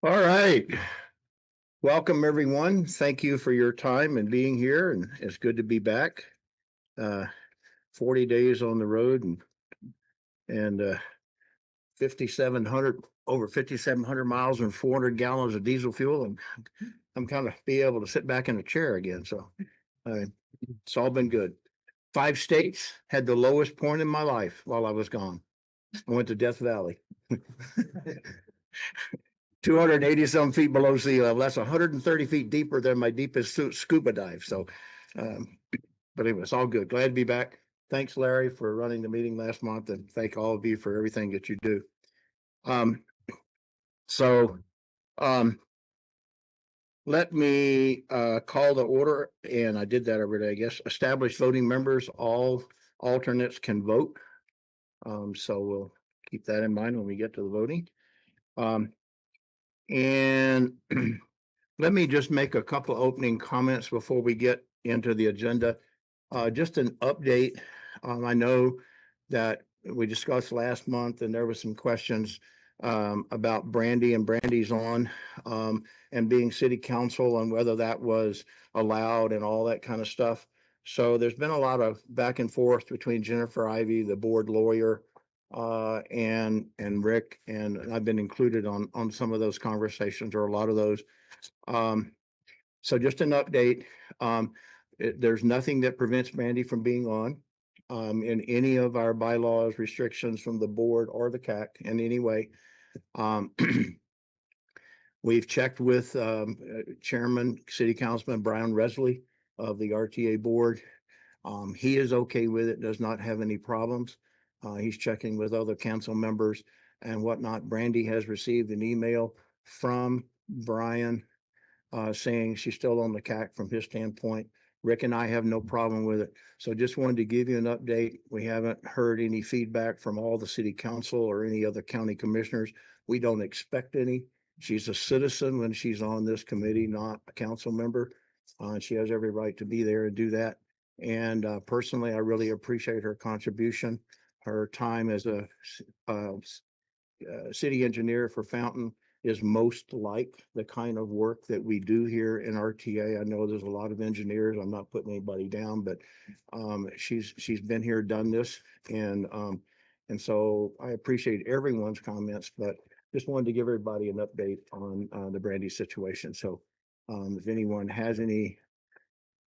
All right. Welcome, everyone. Thank you for your time and being here, and it's good to be back. 40 days on the road and 5,700 over 5,700 miles and 400 gallons of diesel fuel, and I'm kind of be able to sit back in a chair again. So it's all been good. 5 states had the lowest point in my life while I was gone. I went to Death Valley. 280 some feet below sea level. That's 130 feet deeper than my deepest scuba dive. So, but anyway, it's all good. Glad to be back. Thanks, Larry, for running the meeting last month, and thank all of you for everything that you do. So, let me call the order, and I did that already, I guess. Established voting members, all alternates can vote. So we'll keep that in mind when we get to the voting. And let me just make a couple opening comments before we get into the agenda. Just an update. I know that we discussed last month and there was some questions about Brandy and Brandy's on and being city council and whether that was allowed and all that kind of stuff. So there's been a lot of back and forth between Jennifer Ivey, the board lawyer, and Rick, and I've been included on some of those conversations or a lot of those. So just an update. There's nothing that prevents Brandy from being on in any of our bylaws, restrictions from the board or the CAC in any way. We've checked with Chairman, City Councilman Brian Resley of the RTA board. He is okay with it, does not have any problems. He's checking with other council members and whatnot. Brandy has received an email from Brian saying she's still on the CAC from his standpoint. Rick and I have no problem with it. So just wanted to give you an update. We haven't heard any feedback from all the city council or any other county commissioners. We don't expect any. She's a citizen when she's on this committee, not a council member. She has every right to be there and do that. And personally, I really appreciate her contribution. Her time as a city engineer for Fountain is most like the kind of work that we do here in RTA. I know there's a lot of engineers. I'm not putting anybody down, but she's been here, done this, and so I appreciate everyone's comments, but just wanted to give everybody an update on the Brandy situation. So if anyone has any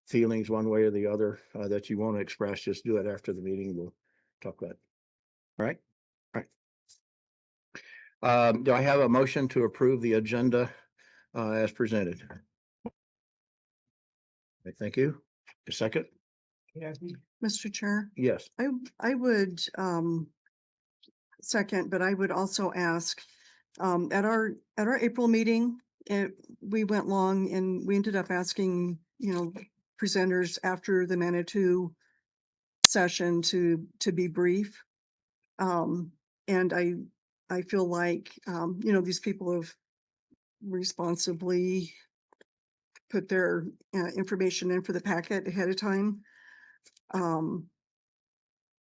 feelings one way or the other that you want to express, just do it after the meeting. We'll talk about it. All right. All right. Do I have a motion to approve the agenda as presented? Thank you. A second? Mr. Chair, Yes. I would second, but I would also ask at our April meeting, we went long and we ended up asking, presenters after the Manitou session to be brief. And I feel like these people have responsibly put their information in for the packet ahead of time.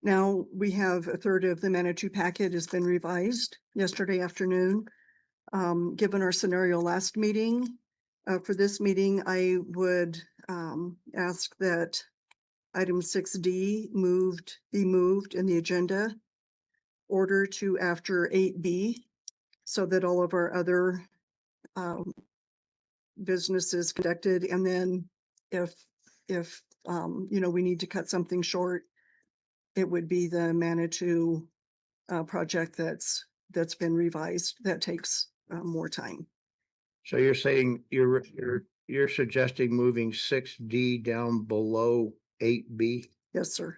Now we have a third of the Manitou packet has been revised yesterday afternoon. Given our scenario last meeting, for this meeting, I would ask that item 6D be moved in the agenda order to after 8B, so that all of our other business is conducted. And then if we need to cut something short, it would be the Manitou project that's been revised. That takes more time. So you're saying you're suggesting moving 6D down below 8B? Yes, sir.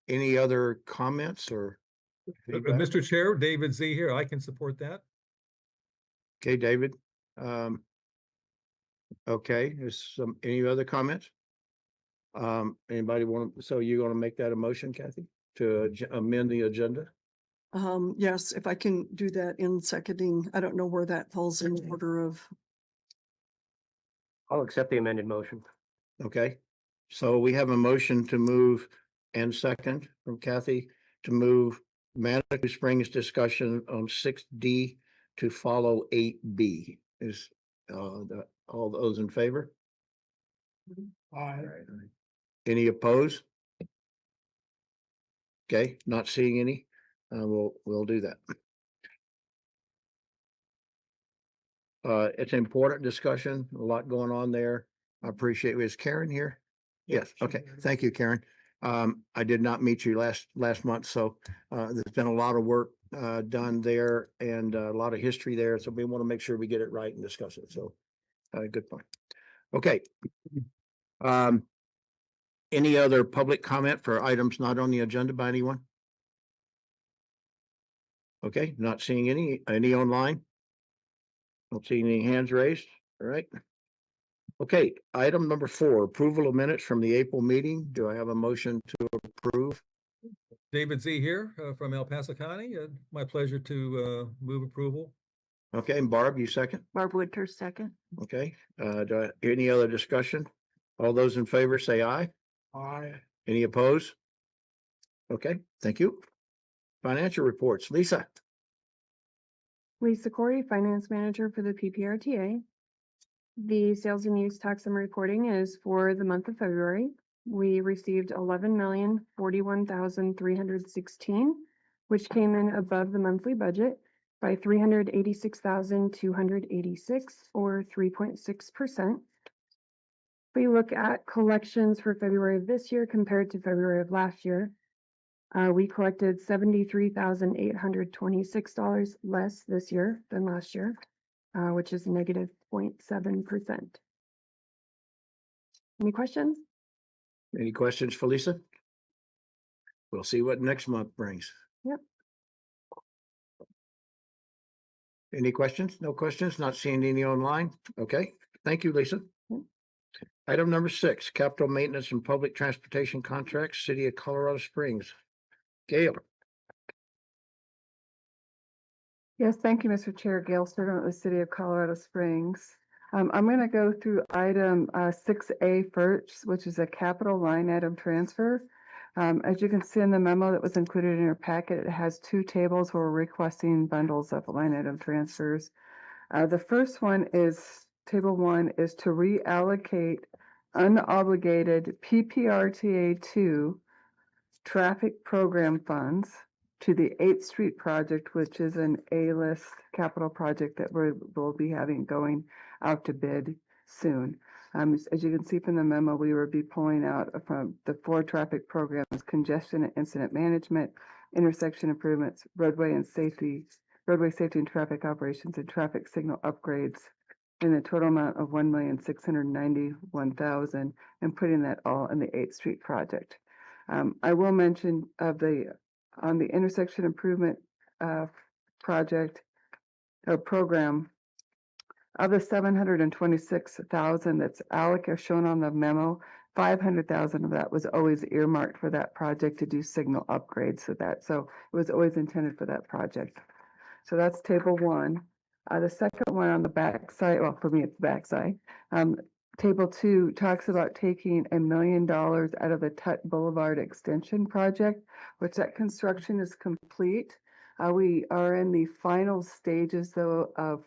Any other comments or feedback? Mr. Chair, David Z here. I can support that. Okay, David. Okay, any other comments? Anybody so you're going to make that a motion, Kathy, to amend the agenda? Yes, if I can do that in seconding. I don't know where that falls in order of. I'll accept the amended motion. Okay, so we have a motion to move and second from Kathy to move Manitou Springs discussion on 6D to follow 8B. Is all those in favor? Aye. Any opposed? Okay, not seeing any. We'll do that. It's an important discussion, a lot going on there. I appreciate it. Is Karen here? Yes, okay. Thank you, Karen. I did not meet you last month, so there's been a lot of work done there and a lot of history there. So we want to make sure we get it right and discuss it. So good point. Okay. Any other public comment for items not on the agenda by anyone? Okay, not seeing any online? Don't see any hands raised. All right. Okay, item number 4, approval of minutes from the April meeting. Do I have a motion to approve? David Z here from El Paso County. My pleasure to move approval. Okay, and Barb, you second? Barb Winter, second. Okay, any other discussion? All those in favor say aye. Aye. Any opposed? Okay, thank you. Financial reports, Lisa. Lisa Corey, Finance Manager for the PPRTA. The sales and use tax I'm reporting is for the month of February. We received 11,041,316, which came in above the monthly budget by 386,286 or 3.6%. If we look at collections for February of this year compared to February of last year, we collected $73,826 less this year than last year, which is negative 0.7%. Any questions? Any questions for Lisa? We'll see what next month brings. Yep. Any questions? No questions? Not seeing any online? Okay, thank you, Lisa. Yep. Item number 6, capital maintenance and public transportation contracts, City of Colorado Springs. Gail. Yes, thank you, Mr. Chair. Gail Sturgeon with the City of Colorado Springs. I'm going to go through item 6A first, which is a capital line item transfer. As you can see in the memo that was included in your packet, it has 2 tables where we're requesting bundles of line item transfers. The first one is, table 1 is to reallocate unobligated PPRTA 2 traffic program funds to the 8th Street project, which is an A-list capital project that we'll be having going out to bid soon. As you can see from the memo, we will be pulling out from the 4 traffic programs: congestion and incident management, intersection improvements, roadway safety and traffic operations, and traffic signal upgrades, in a total amount of $1,691,000, and putting that all in the 8th Street project. I will mention on the intersection improvement project or program, of the $726,000 that's shown on the memo, $500,000 of that was always earmarked for that project to do signal upgrades. So it was always intended for that project. So that's table 1. The second one on the back side, well, for me it's the back side. Table 2 talks about taking $1 million out of the Tut Boulevard Extension project, which that construction is complete. We are in the final stages, though, of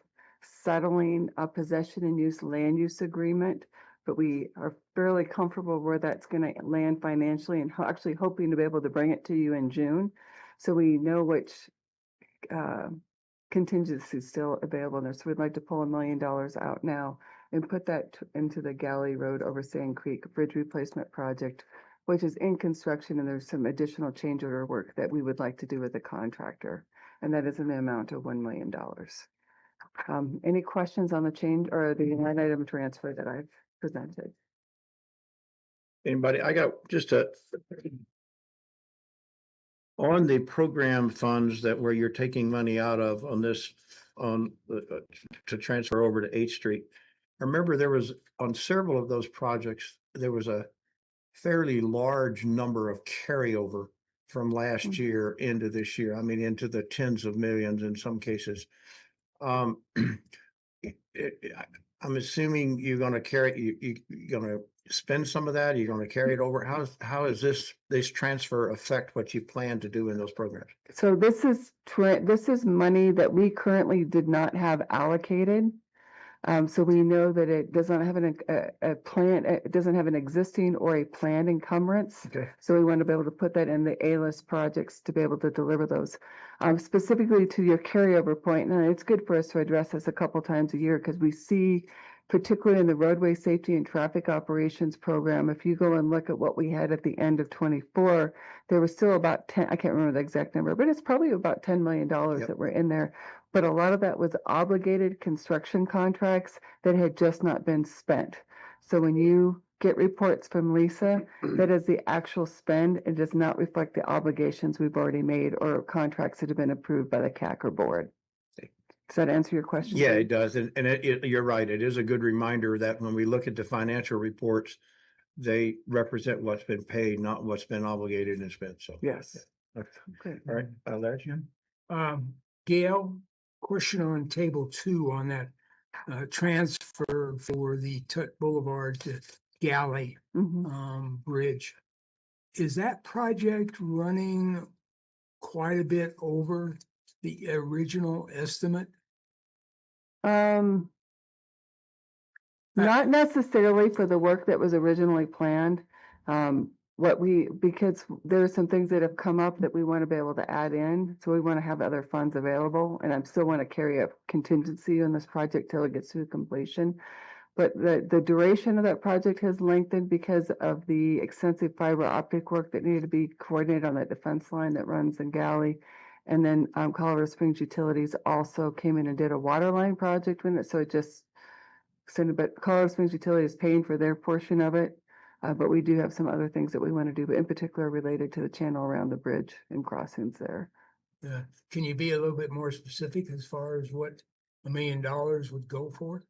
settling a possession and use land use agreement, but we are fairly comfortable where that's going to land financially, and actually hoping to be able to bring it to you in June. So we know which contingency is still available there. So we'd like to pull $1 million out now and put that into the Galley Road over Sand Creek Bridge Replacement Project, which is in construction, and there's some additional change order work that we would like to do with the contractor, and that is in the amount of $1 million. Any questions on the change or the line item transfer that I've presented? Anybody? I got just on the program funds that where you're taking money out of on this, to transfer over to 8th Street. I remember there was, on several of those projects, there was a fairly large number of carryover from last year into this year. I mean, into the tens of millions in some cases. I'm assuming you're gonna you're gonna spend some of that, you're gonna carry it over. How is this transfer affect what you plan to do in those programs? So this is money that we currently did not have allocated. So we know that it does not have a plan, it doesn't have an existing or a planned encumbrance. Okay. So we want to be able to put that in the A-list projects to be able to deliver those. Specifically to your carryover point, and it's good for us to address this a couple times a year because we see, particularly in the roadway safety and traffic operations program, if you go and look at what we had at the end of 24, there was still about 10, I can't remember the exact number, but it's probably about $10 million Yep. that were in there. But a lot of that was obligated construction contracts that had just not been spent. So when you get reports from Lisa, that is the actual spend. It does not reflect the obligations we've already made or contracts that have been approved by the CACR board. Does that answer your question? Yeah, Jim? it does. And you're right. It is a good reminder that when we look at the financial reports, they represent what's been paid, not what's been obligated and spent. So. Yes. Okay. Good. All right, Larry, Jim? Gail, question on table 2 on that transfer for the Tut Boulevard to Galley Mhm. bridge. Is that project running quite a bit over the original estimate? Not necessarily for the work that was originally planned. Because there are some things that have come up that we want to be able to add in, so we want to have other funds available, and I still want to carry a contingency on this project till it gets to completion. But the duration of that project has lengthened because of the extensive fiber optic work that needed to be coordinated on that defense line that runs in Galley. And then Colorado Springs Utilities also came in and did a water line project with it, so it just extended, but Colorado Springs Utility is paying for their portion of it. But we do have some other things that we want to do, but in particular related to the channel around the bridge and crossings there. Can you be a little bit more specific as far as what $1 million would go for?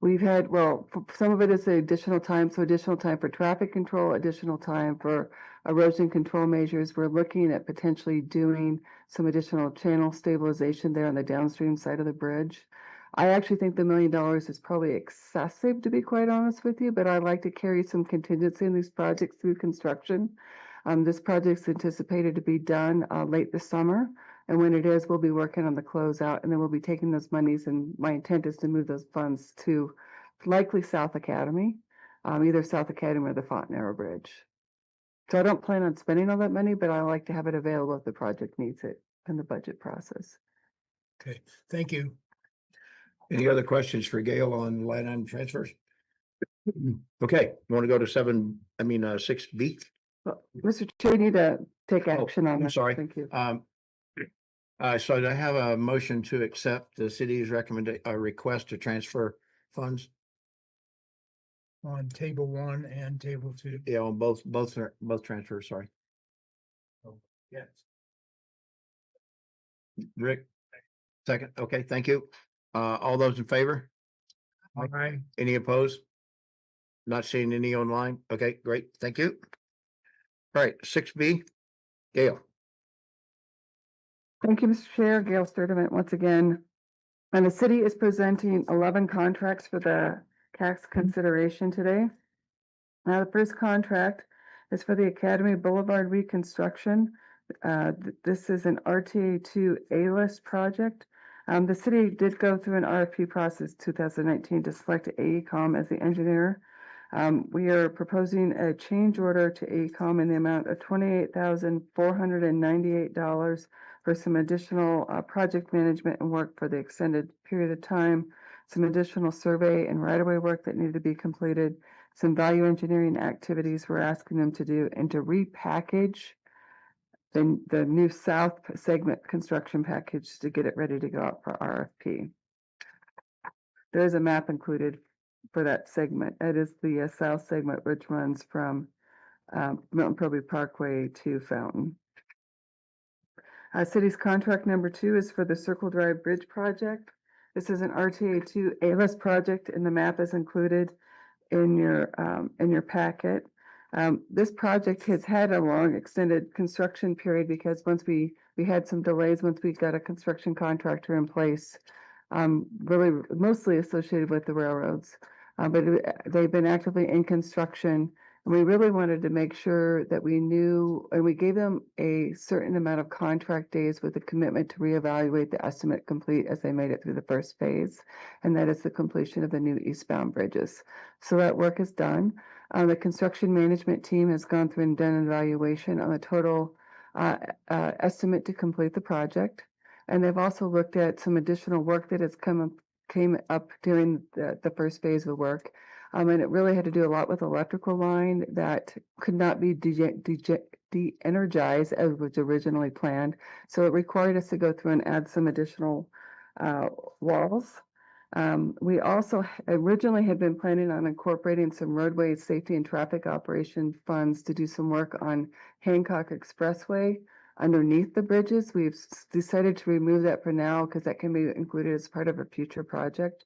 We've had, well, some of it is additional time, so additional time for traffic control, additional time for erosion control measures. We're looking at potentially doing some additional channel stabilization there on the downstream side of the bridge. I actually think the $1 million is probably excessive, to be quite honest with you, but I like to carry some contingency in these projects through construction. This project's anticipated to be done late this summer. And when it is, we'll be working on the closeout, and then we'll be taking those monies, and my intent is to move those funds to likely South Academy, either South Academy or the Fontanero Bridge. So I don't plan on spending all that money, but I like to have it available if the project needs it in the budget process. Okay, thank you. Any other questions for Gail on line item transfers? Okay, you want to go to 6B? Well, Mr. Chair, you need to take Oh, action on I'm that. sorry. Thank you. So I have a motion to accept the city's request to transfer funds. On table 1 and table 2. Yeah, on both transfers, sorry. Yes. Rick? Second, okay, thank you. All those in favor? All right. Any opposed? Not seeing any online? Okay, great, thank you. All right, 6B, Gail. Thank you, Mr. Chair. Gail Sturdivant once again. And the city is presenting 11 contracts for the tax consideration today. Now, the first contract is for the Academy Boulevard reconstruction. This is an RTA2 A-list project. The city did go through an RFP process 2019 to select AECom as the engineer. We are proposing a change order to AECom in the amount of $28,498 for some additional project management and work for the extended period of time, some additional survey and right-of-way work that needed to be completed, some value engineering activities we're asking them to do, and to repackage the new south segment construction package to get it ready to go out for RFP. There is a map included for that segment. It is the south segment, which runs from Milton Proby Parkway to Fountain. City's contract number 2 is for the Circle Drive Bridge project. This is an RTA2 A-list project, and the map is included in your packet. This project has had a long extended construction period because once we had some delays once we got a construction contractor in place really mostly associated with the railroads. But they've been actively in construction. And we really wanted to make sure that we knew, and we gave them a certain amount of contract days with a commitment to reevaluate the estimate complete as they made it through the first phase. And that is the completion of the new eastbound bridges. So that work is done. The construction management team has gone through and done an evaluation on the total estimate to complete the project. And they've also looked at some additional work that has came up during the first phase of the work. And it really had to do a lot with electrical line that could not be de-energized as was originally planned. So it required us to go through and add some additional walls. We also originally had been planning on incorporating some roadway safety and traffic operation funds to do some work on Hancock Expressway underneath the bridges. We've decided to remove that for now because that can be included as part of a future project.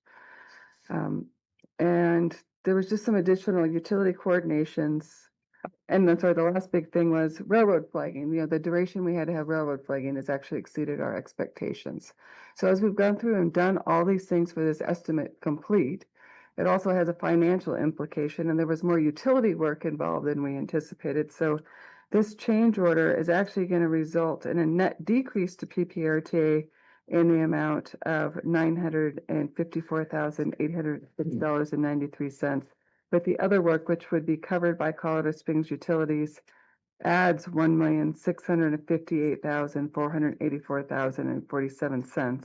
And there was just some additional utility coordinations. And then, sorry, the last big thing was railroad flagging. You know, the duration we had to have railroad flagging has actually exceeded our expectations. So as we've gone through and done all these things for this estimate complete, it also has a financial implication, and there was more utility work involved than we anticipated. So this change order is actually going to result in a net decrease to PPRTA in the amount of $954,850.93. But the other work, which would be covered by Colorado Springs Utilities, adds $1,658,484.47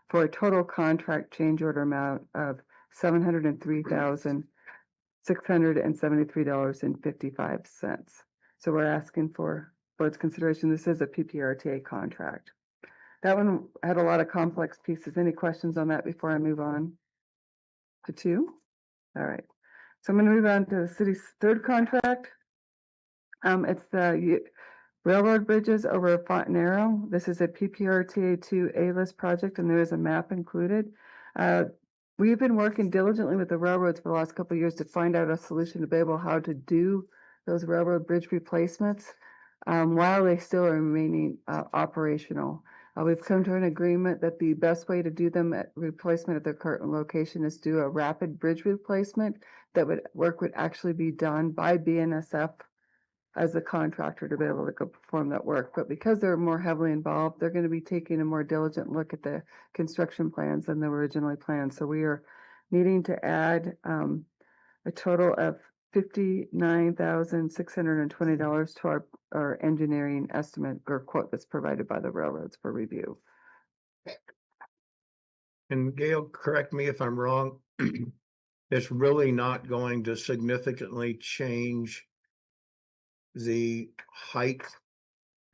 for a total contract change order amount of $703,673.55. So we're asking for board's consideration. This is a PPRTA contract. That one had a lot of complex pieces. Any questions on that before I move on to 2? All right. So I'm going to move on to the city's third contract. It's the railroad bridges over Fontanero. This is a PPRTA 2 A-list project, and there is a map included. We've been working diligently with the railroads for the last couple of years to find out a solution to be able how to do those railroad bridge replacements while they still are remaining operational. We've come to an agreement that the best way to do them at replacement at their current location is do a rapid bridge replacement. That would actually be done by BNSF as the contractor to be able to go perform that work. But because they're more heavily involved, they're going to be taking a more diligent look at the construction plans than they were originally planned. So we are needing to add a total of $59,620 to our engineering estimate or quote that's provided by the railroads for review. And Gail, correct me if I'm wrong. It's really not going to significantly change the height,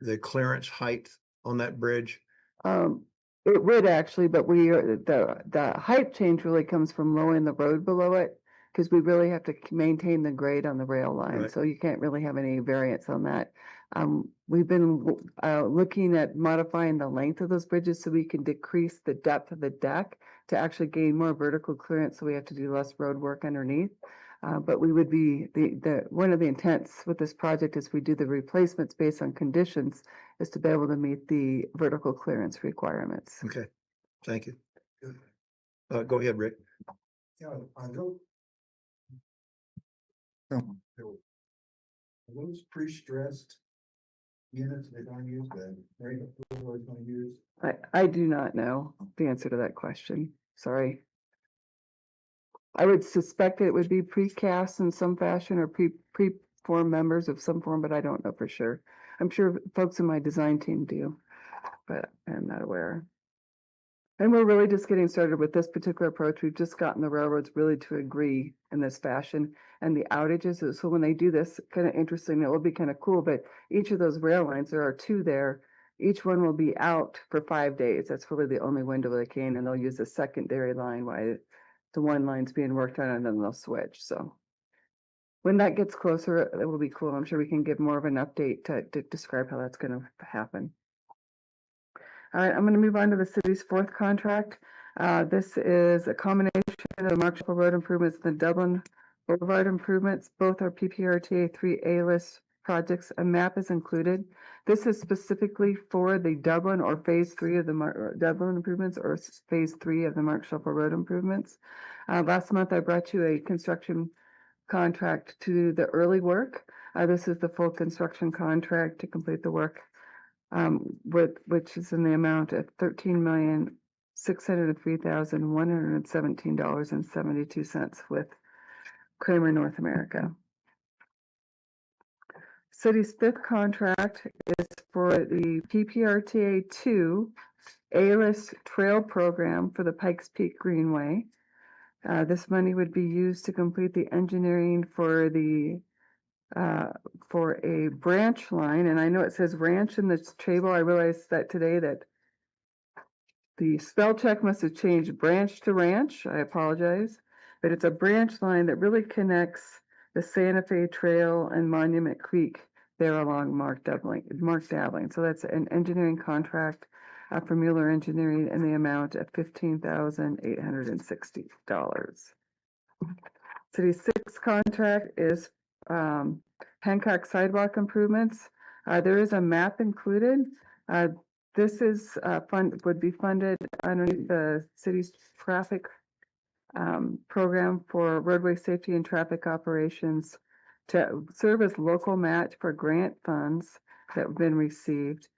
the clearance height on that bridge. It would actually, but the height change really comes from lowering the road below it because we really have to maintain the grade on the rail line. Right. So you can't really have any variance on that. We've been looking at modifying the length of those bridges so we can decrease the depth of the deck to actually gain more vertical clearance. So we have to do less road work underneath. But we would be one of the intents with this project is we do the replacements based on conditions is to be able to meet the vertical clearance requirements. Okay, thank you. Go ahead, Rick. Yeah, I know. Are those pre-stressed units they're going to use, the rate of flow they're going to use? I do not know the answer to that question. Sorry. I would suspect it would be precast in some fashion or pre-formed members of some form, but I don't know for sure. I'm sure folks in my design team do, but I'm not aware. And we're really just getting started with this particular approach. We've just gotten the railroads really to agree in this fashion and the outages. So when they do this, kind of interesting, it will be kind of cool, but each of those rail lines, there are 2 there. Each one will be out for 5 days. That's really the only window they can, and they'll use a secondary line while the one line's being worked on, and then they'll switch. So when that gets closer, it will be cool. I'm sure we can give more of an update to describe how that's going to happen. All right, I'm going to move on to the city's 4th contract. This is a combination of the Marshall Road improvements and the Dublin Boulevard improvements. Both are PPRTA 3 A-list projects. A map is included. This is specifically for the Dublin or phase 3 of the Dublin improvements or phase 3 of the Mark Shuffle Road improvements. Last month, I brought you a construction contract to do the early work. This is the full construction contract to complete the work, which is in the amount of $13,603,117.72 with Kramer North America. City's fifth contract is for the PPRTA 2 A-list trail program for the Pikes Peak Greenway. This money would be used to complete the engineering for a branch line, and I know it says ranch in this table. I realized that today that the spell check must have changed branch to ranch. I apologize, but it's a branch line that really connects the Santa Fe Trail and Monument Creek there along Mark Dabbling. So that's an engineering contract for Mueller Engineering in the amount of $15,860. City's sixth contract is Hancock sidewalk improvements. There is a map included. This is would be funded underneath the city's traffic program for roadway safety and traffic operations to serve as local match for grant funds that have been received.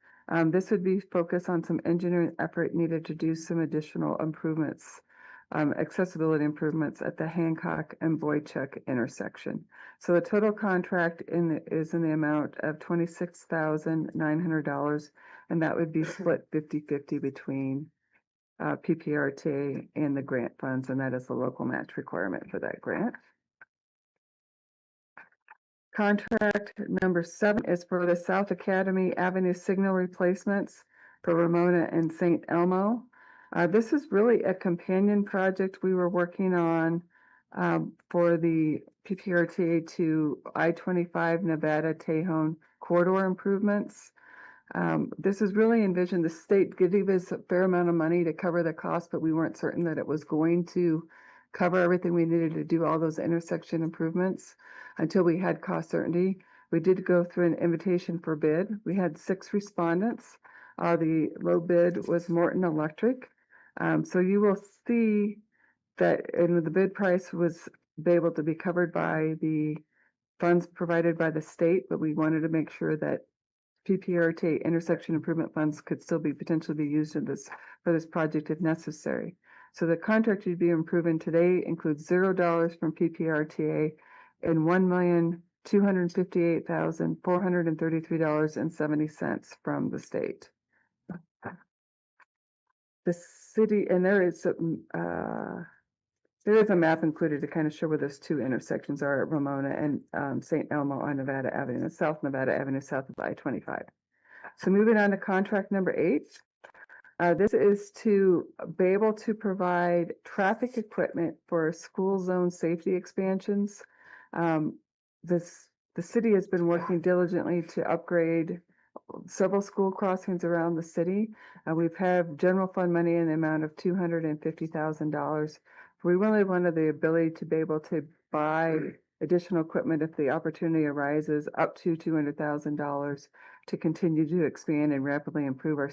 This would be focused on some engineering effort needed to do some additional improvements, accessibility improvements at the Hancock and Boychuk intersection. So the total contract is in the amount of $26,900, and that would be split 50-50 between PPRTA and the grant funds, and that is the local match requirement for that grant. Contract number 7 is for the South Academy Avenue signal replacements for Ramona and St. Elmo. This is really a companion project we were working on for the PPRTA to I-25 Nevada Tejon corridor improvements. This is really envisioned, the state gave us a fair amount of money to cover the cost, but we weren't certain that it was going to cover everything we needed to do all those intersection improvements until we had cost certainty. We did go through an invitation for bid. We had 6 respondents. The low bid was Morton Electric. So you will see that the bid price was able to be covered by the funds provided by the state, but we wanted to make sure that PPRTA intersection improvement funds could still be potentially be used in for this project if necessary. So the contract you'd be improving today includes $0 from PPRTA and $1,258,433.70 from the state. The city, and there is a map included to kind of show where those 2 intersections are at Ramona and St. Elmo on Nevada Avenue, South Nevada Avenue, south of I-25. So moving on to contract number 8. This is to be able to provide traffic equipment for school zone safety expansions. The city has been working diligently to upgrade several school crossings around the city. We've had general fund money in the amount of $250,000. We really wanted the ability to be able to buy additional equipment if the opportunity arises, up to $200,000 to continue to expand and rapidly improve our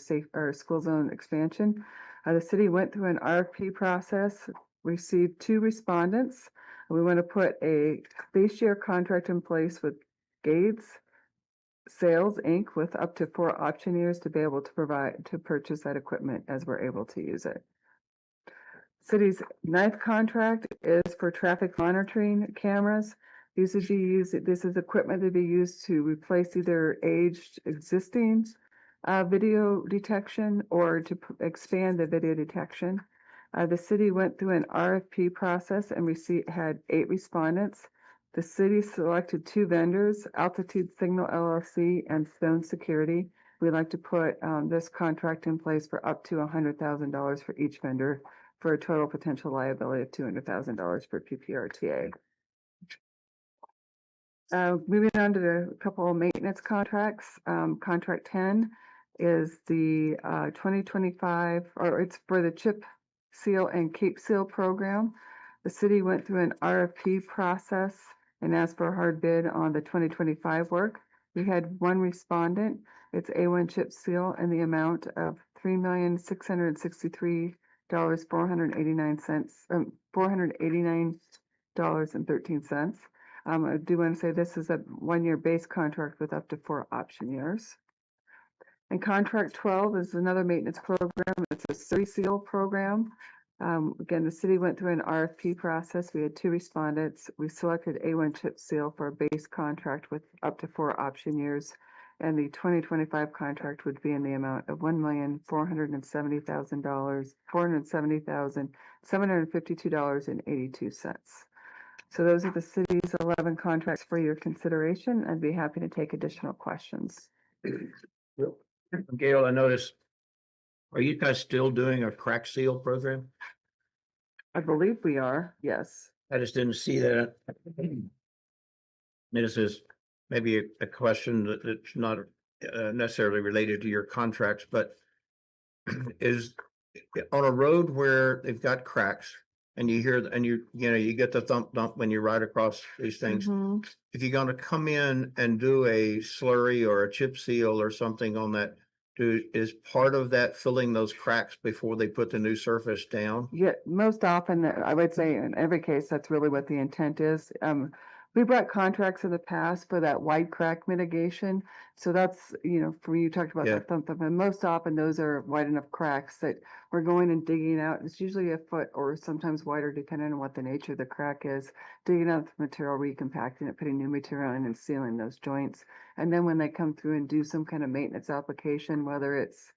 school zone expansion. The city went through an RFP process, received 2 respondents. We want to put a base year contract in place with Gates Sales Inc. with up to 4 option years to be able to purchase that equipment as we're able to use it. City's 9th contract is for traffic monitoring cameras. This is equipment to be used to replace either aged existing video detection or to expand the video detection. The city went through an RFP process and had 8 respondents. The city selected 2 vendors, Altitude Signal LLC and Stone Security. We'd like to put this contract in place for up to $100,000 for each vendor, for a total potential liability of $200,000 for PPRTA. Moving on to a couple of maintenance contracts. Contract 10 is the 2025, or it's for the Chip Seal and Cape Seal program. The city went through an RFP process and asked for a hard bid on the 2025 work. We had one respondent. It's A1 chip seal in the amount of $3,663, $489.13. I do want to say this is a 1-year base contract with up to 4 option years. And contract 12 is another maintenance program. It's a city seal program. Again, the city went through an RFP process. We had 2 respondents. We selected A1 chip seal for a base contract with up to 4 option years. And the 2025 contract would be in the amount of $1,470,752.82. So those are the city's 11 contracts for your consideration. I'd be happy to take additional questions. Gail, I noticed, are you guys still doing a crack seal program? I believe we are, yes. I just didn't see that. This is maybe a question that's not necessarily related to your contracts, but is on a road where they've got cracks and you hear, and you get the thump dump when you ride across these things. Mhm. If you're gonna come in and do a slurry or a chip seal or something on that, is part of that filling those cracks before they put the new surface down? Yeah, most often, I would say in every case, that's really what the intent is. We brought contracts in the past for that wide crack mitigation. So that's, for you talked about Yeah. that thump thump, and most often those are wide enough cracks that we're going and digging out. It's usually a foot or sometimes wider depending on what the nature of the crack is. Digging out the material, recompacting it, putting new material in and sealing those joints. And then when they come through and do some kind of maintenance application, whether it's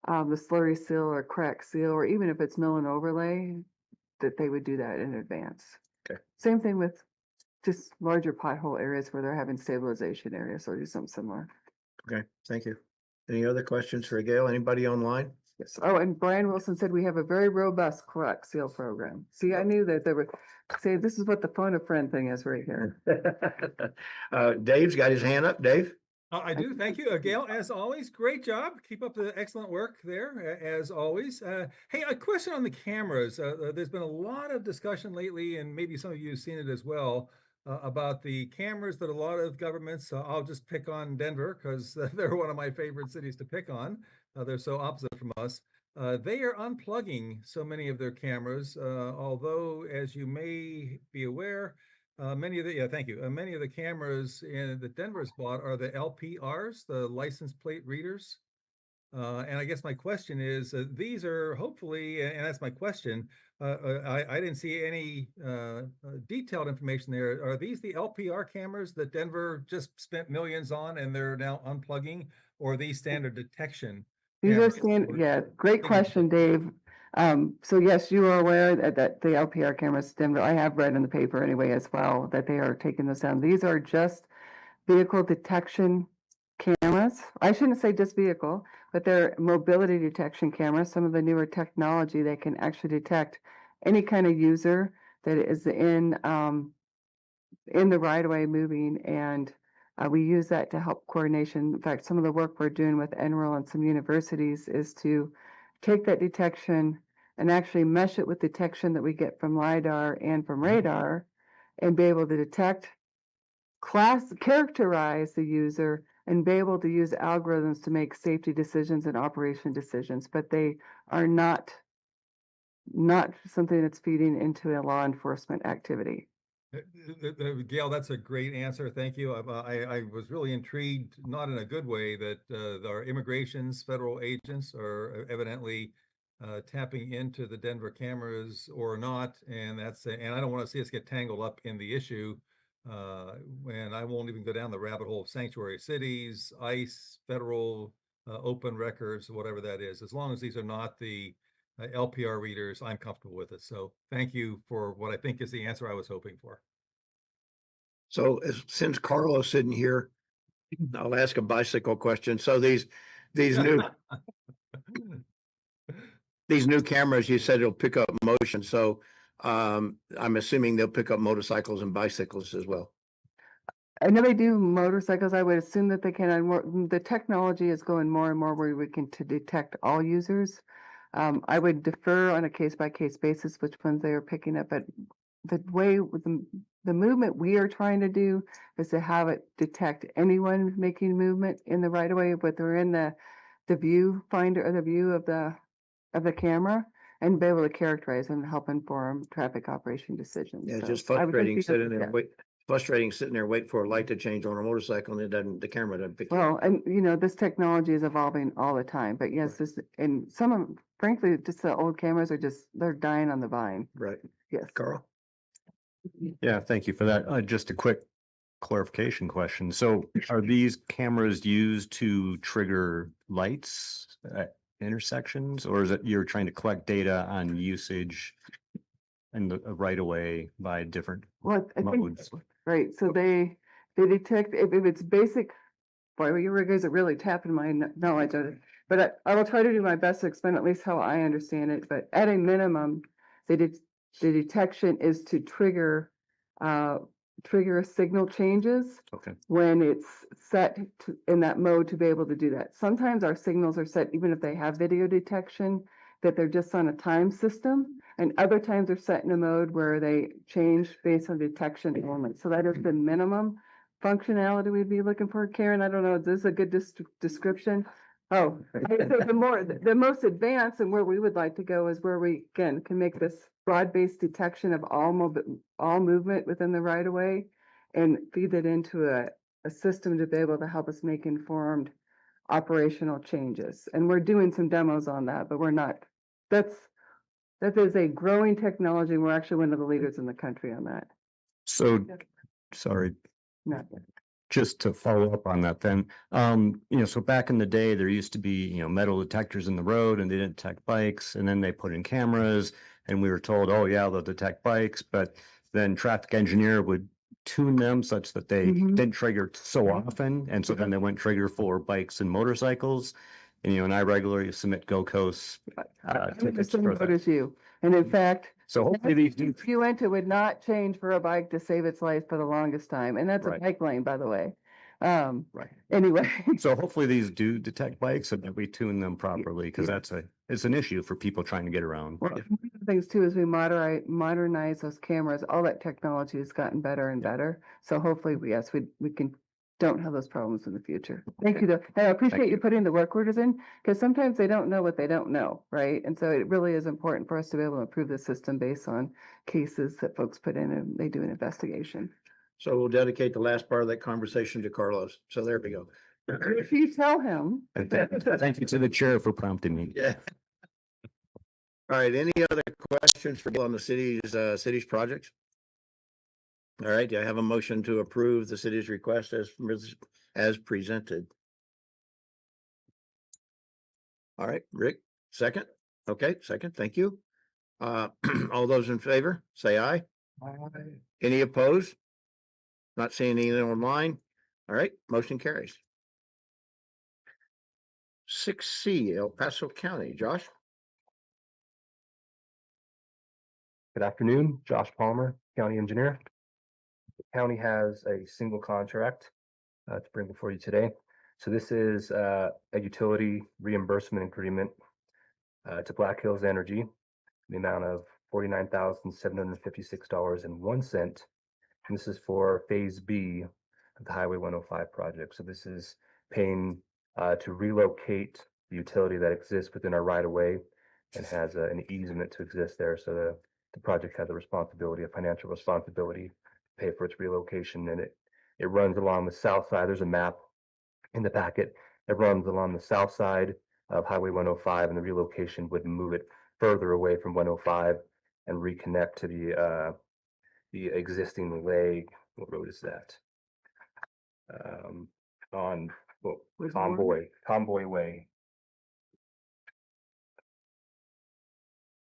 the slurry seal or crack seal, or even if it's mill and overlay, that they would do that in advance. Okay. Same thing with just larger pothole areas where they're having stabilization areas, or do something similar. Okay, thank you. Any other questions for Gail? Anybody online? Yes. Oh, and Brian Wilson said we have a very robust crack seal program. See, I knew that there were, say, this is what the phone a friend thing is right here. Dave's got his hand up. Dave? I do. Thank you, Gail. As always, great job. Keep up the excellent work there, as always. Hey, a question on the cameras. There's been a lot of discussion lately, and maybe some of you have seen it as well, about the cameras that a lot of governments, I'll just pick on Denver because they're one of my favorite cities to pick on. They're so opposite from us. They are unplugging so many of their cameras, although, as you may be aware, many of the cameras that Denver's bought are the LPRs, the license plate readers. And I guess my question is, these are hopefully, and that's my question, I didn't see any detailed information there. Are these the LPR cameras that Denver just spent millions on and they're now unplugging, or are these standard detection These are cameras? yeah, great question, Dave. So yes, you are aware that the LPR cameras, Denver, I have read in the paper anyway as well, that they are taking those down. These are just vehicle detection cameras. I shouldn't say just vehicle, but they're mobility detection cameras. Some of the newer technology that can actually detect any kind of user that is in the right of way moving, and we use that to help coordination. In fact, some of the work we're doing with NREL and some universities is to take that detection and actually mesh it with detection that we get from LiDAR and from radar, and be able to detect, characterize the user, and be able to use algorithms to make safety decisions and operation decisions. But they are not something that's feeding into a law enforcement activity. Gail, that's a great answer. Thank you. I was really intrigued, not in a good way, that our immigration's federal agents are evidently tapping into the Denver cameras or not, and I don't want to see us get tangled up in the issue. And I won't even go down the rabbit hole of sanctuary cities, ICE, federal open records, whatever that is. As long as these are not the LPR readers, I'm comfortable with it. So thank you for what I think is the answer I was hoping for. So since Carlos isn't here, I'll ask a bicycle question. So these new these new cameras, you said it'll pick up motion. So I'm assuming they'll pick up motorcycles and bicycles as well. I know they do motorcycles. I would assume that they can. The technology is going more and more where we can to detect all users. I would defer on a case by case basis which ones they are picking up. But the way with the the movement we are trying to do is to have it detect anyone making movement in the right of way, but they're in the viewfinder or the view of the camera and be able to characterize and help inform traffic operation decisions. Yeah, it's So just I would think frustrating because- sitting there, yeah. and wait, frustrating sitting there waiting for a light to change on a motorcycle and it doesn't, the camera doesn't pick it up. Well, and you know, this technology is evolving all the time, but yes, Right. this, and some of, frankly, just the old cameras are just, they're dying on the vine. Right. Yes. Carl? Yeah, thank you for that. Just a quick clarification question. So are these cameras used to trigger lights at intersections, or is it you're trying to collect data on usage and the right of way by different Well, I think, modes? right, so they detect, if it's basic, boy, you guys are really tapping my knowledge of it. But I will try to do my best to explain at least how I understand it, but at a minimum, the detection is to trigger signal changes Okay. when it's set to, in that mode to be able to do that. Sometimes our signals are set, even if they have video detection, that they're just on a time system. And other times they're set in a mode where they change based on detection only. So that is the minimum functionality we'd be looking for. Karen, I don't know, is this a good description? Oh, so the most advanced and where we would like to go is where we, again, can make this broad-based detection of all movement within the right of way and feed it into a system to be able to help us make informed operational changes. And we're doing some demos on that, but we're not, that is a growing technology. We're actually one of the leaders in the country on that. So, sorry, Not just to follow up on that then, so back in the day, there used to be, metal detectors in the road and they didn't detect bikes, and then they put in cameras and we were told, oh yeah, they'll detect bikes, but then traffic engineer would tune them such that they Mhm. didn't trigger so often, and so then they went trigger for bikes and motorcycles. And I regularly submit GoCos I'm in the tickets same for boat that. as you. And in fact, So hopefully these do. Uinta would not change for a bike to save its life for the longest time. And that's a Right. bike lane, by the way. Right. Anyway. So hopefully these do detect bikes and that we tune them properly, because yeah. it's an issue for people trying to get around. Well, one of the things too is we modernize those cameras. All that technology has gotten better and better. So hopefully, yes, we don't have those problems in the future. Thank you though. And I appreciate you putting the work orders in, because sometimes they don't know what they don't know, right? And so it really is important for us to be able to improve the system based on cases that folks put in and they do an investigation. So we'll dedicate the last part of that conversation to Carlos. So there we go. If you tell him. And thank you to the chair for prompting me. Yeah. All right, any other questions for Bill on the city's projects? All right, do I have a motion to approve the city's request as presented? All right, Rick, second? Okay, second, thank you. All those in favor, say aye. Any opposed? Not seeing anything online. All right, motion carries. 6C, El Paso County, Josh? Good afternoon, Josh Palmer, County Engineer. The county has a single contract to bring before you today. So this is a utility reimbursement agreement to Black Hills Energy, the amount of $49,756.01. And this is for Phase B of the Highway 105 project. So this is paying to relocate the utility that exists within our right of way and has an easement to exist there. So the project has a responsibility, a financial responsibility to pay for its relocation. And it runs along the south side. There's a map in the packet. It runs along the south side of Highway 105, and the relocation would move it further away from 105 and reconnect to the existing leg. What road is that? On Convoy Way.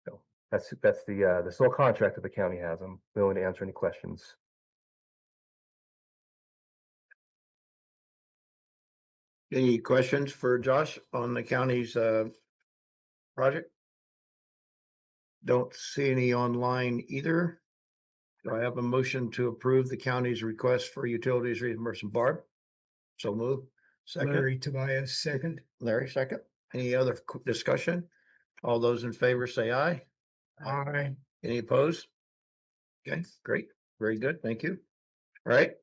So that's the sole contract that the county has. I'm willing to answer any questions. Any questions for Josh on the county's project? Don't see any online either. Do I have a motion to approve the county's request for utilities reimbursement? Barb? So move. Second, Larry Tobias, second. Larry, second. Any other discussion? All those in favor say aye. Aye. Any opposed? Okay, great. Very good, thank you. All right,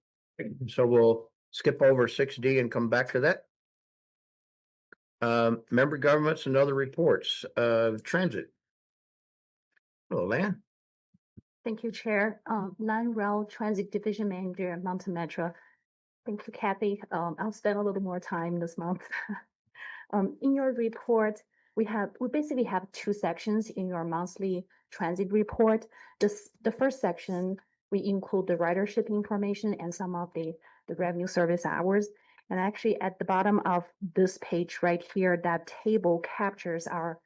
so we'll skip over 6D and come back to that. Member governments and other reports, transit. Hello, Lan. Thank you, Chair. Line Rail Transit Division Manager, Mountain Metro. Thank you, Kathy. I'll spend a little more time this month. In your report, we basically have two sections in your monthly transit report. The first section, we include the ridership information and some of the revenue service hours. And actually at the bottom of this page right here, that table captures our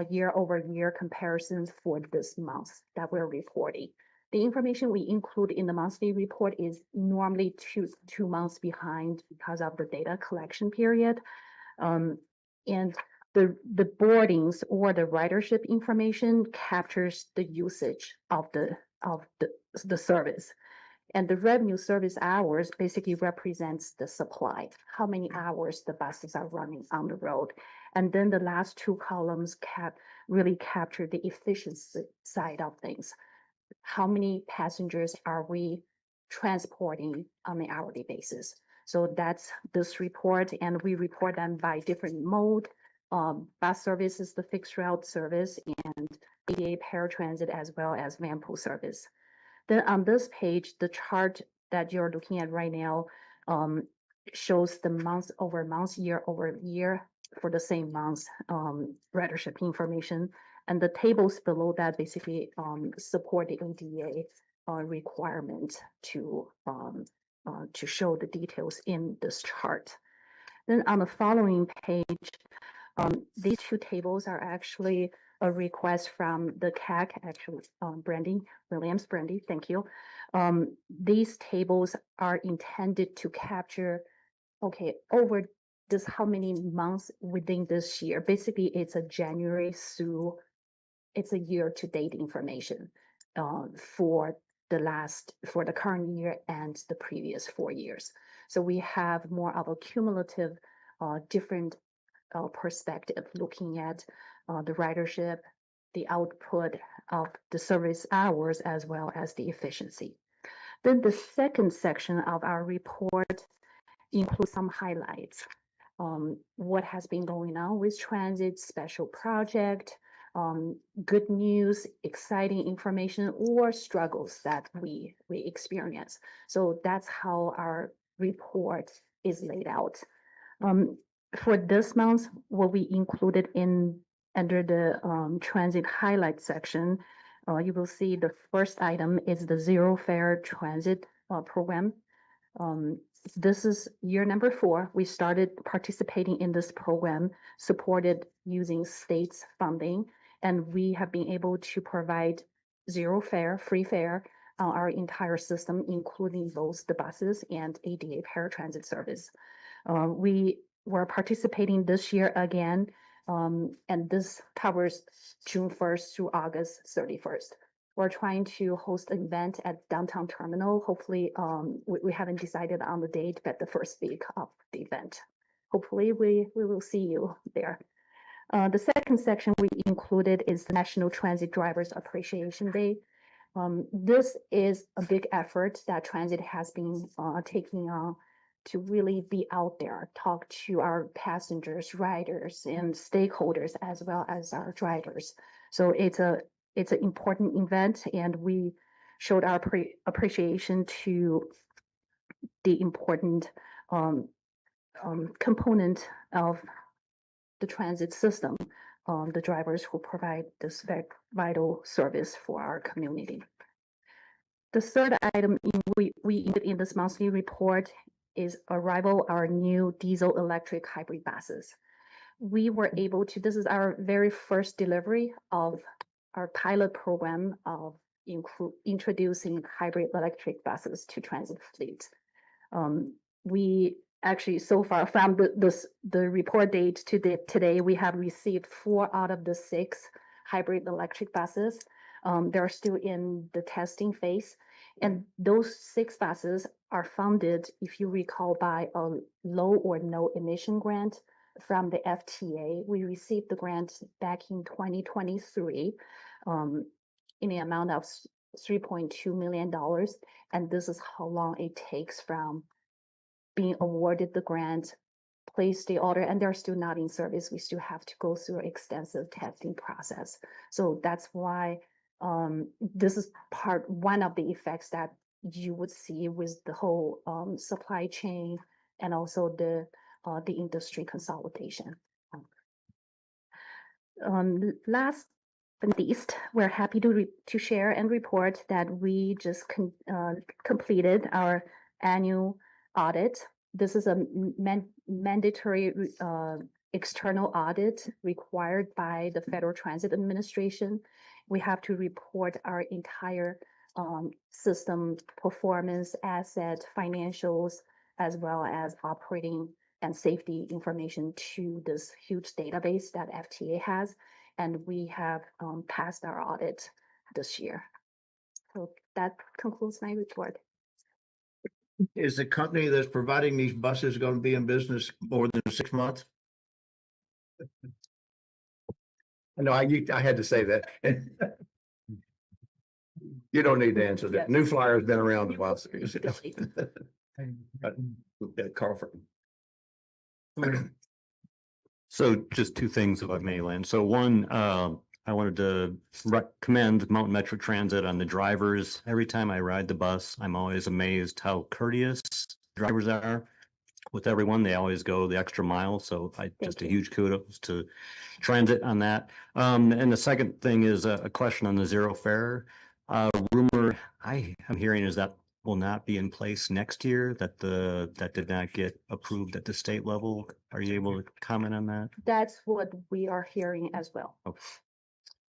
year-over-year comparisons for this month that we're reporting. The information we include in the monthly report is normally two months behind because of the data collection period. And the boardings or the ridership information captures the usage of the service. And the revenue service hours basically represents the supply, how many hours the buses are running on the road. And then the last two columns really capture the efficiency side of things. How many passengers are we transporting on an hourly basis? So that's this report, and we report them by different mode. Bus service is the fixed route service, and ADA paratransit as well as van pool service. Then on this page, the chart that you're looking at right now shows the month over month, year over year for the same month ridership information. And the tables below that basically support the ADA requirement to show the details in this chart. Then on the following page, these two tables are actually a request from the CAC, actually, Brandy Williams. Brandy, thank you. These tables are intended to capture, okay, over this how many months within this year. Basically, it's a January through, it's a year-to-date information for the current year and the previous 4 years. So we have more of a cumulative, different perspective, looking at the ridership, the output of the service hours, as well as the efficiency. Then the second section of our report includes some highlights. What has been going on with transit, special project, good news, exciting information, or struggles that we experience. So that's how our report is laid out. For this month, what we included under the transit highlight section, you will see the first item is the zero fare transit program. This is year number 4. We started participating in this program, supported using states funding, and we have been able to provide zero fare, free fare on our entire system, including both the buses and ADA paratransit service. We were participating this year again, and this covers June 1st through August 31st. We're trying to host an event at downtown terminal. Hopefully, we haven't decided on the date, but the first week of the event. Hopefully, we will see you there. The second section we included is the National Transit Drivers Appreciation Day. This is a big effort that transit has been taking on to really be out there, talk to our passengers, riders, and stakeholders, as well as our drivers. So it's an important event, and we showed our appreciation to the important component of the transit system, the drivers who provide this very vital service for our community. The third item we included in this monthly report is arrival our new diesel electric hybrid buses. We were able to, this is our very first delivery of our pilot program of introducing hybrid electric buses to transit fleet. We actually, so far from the report date to today, we have received 4 out of the 6 hybrid electric buses. They're still in the testing phase. And those 6 buses are funded, if you recall, by a low or no emission grant from the FTA. We received the grant back in 2023 in the amount of $3.2 million. And this is how long it takes from being awarded the grant, place the order, and they're still not in service. We still have to go through extensive testing process. So that's why this is one of the effects that you would see with the whole supply chain and also the industry consolidation. Last but not least, we're happy to share and report that we just completed our annual audit. This is a mandatory external audit required by the Federal Transit Administration. We have to report our entire system performance, asset, financials, as well as operating and safety information to this huge database that FTA has. And we have passed our audit this year. So that concludes my report. Is the company that's providing these buses going to be in business more than 6 months? No, I had to say that. You don't need to answer that. New Flyer's been around a while. Carlford. So just two things if I may, Lynn. So one, I wanted to recommend Mountain Metro Transit on the drivers. Every time I ride the bus, I'm always amazed how courteous drivers are with everyone. They always go the extra mile. So just a huge kudos to transit on that. And the second thing is a question on the zero fare. Rumor I am hearing is that will not be in place next year, that did not get approved at the state level. Are you able to comment on that? That's what we are hearing as well. Oh,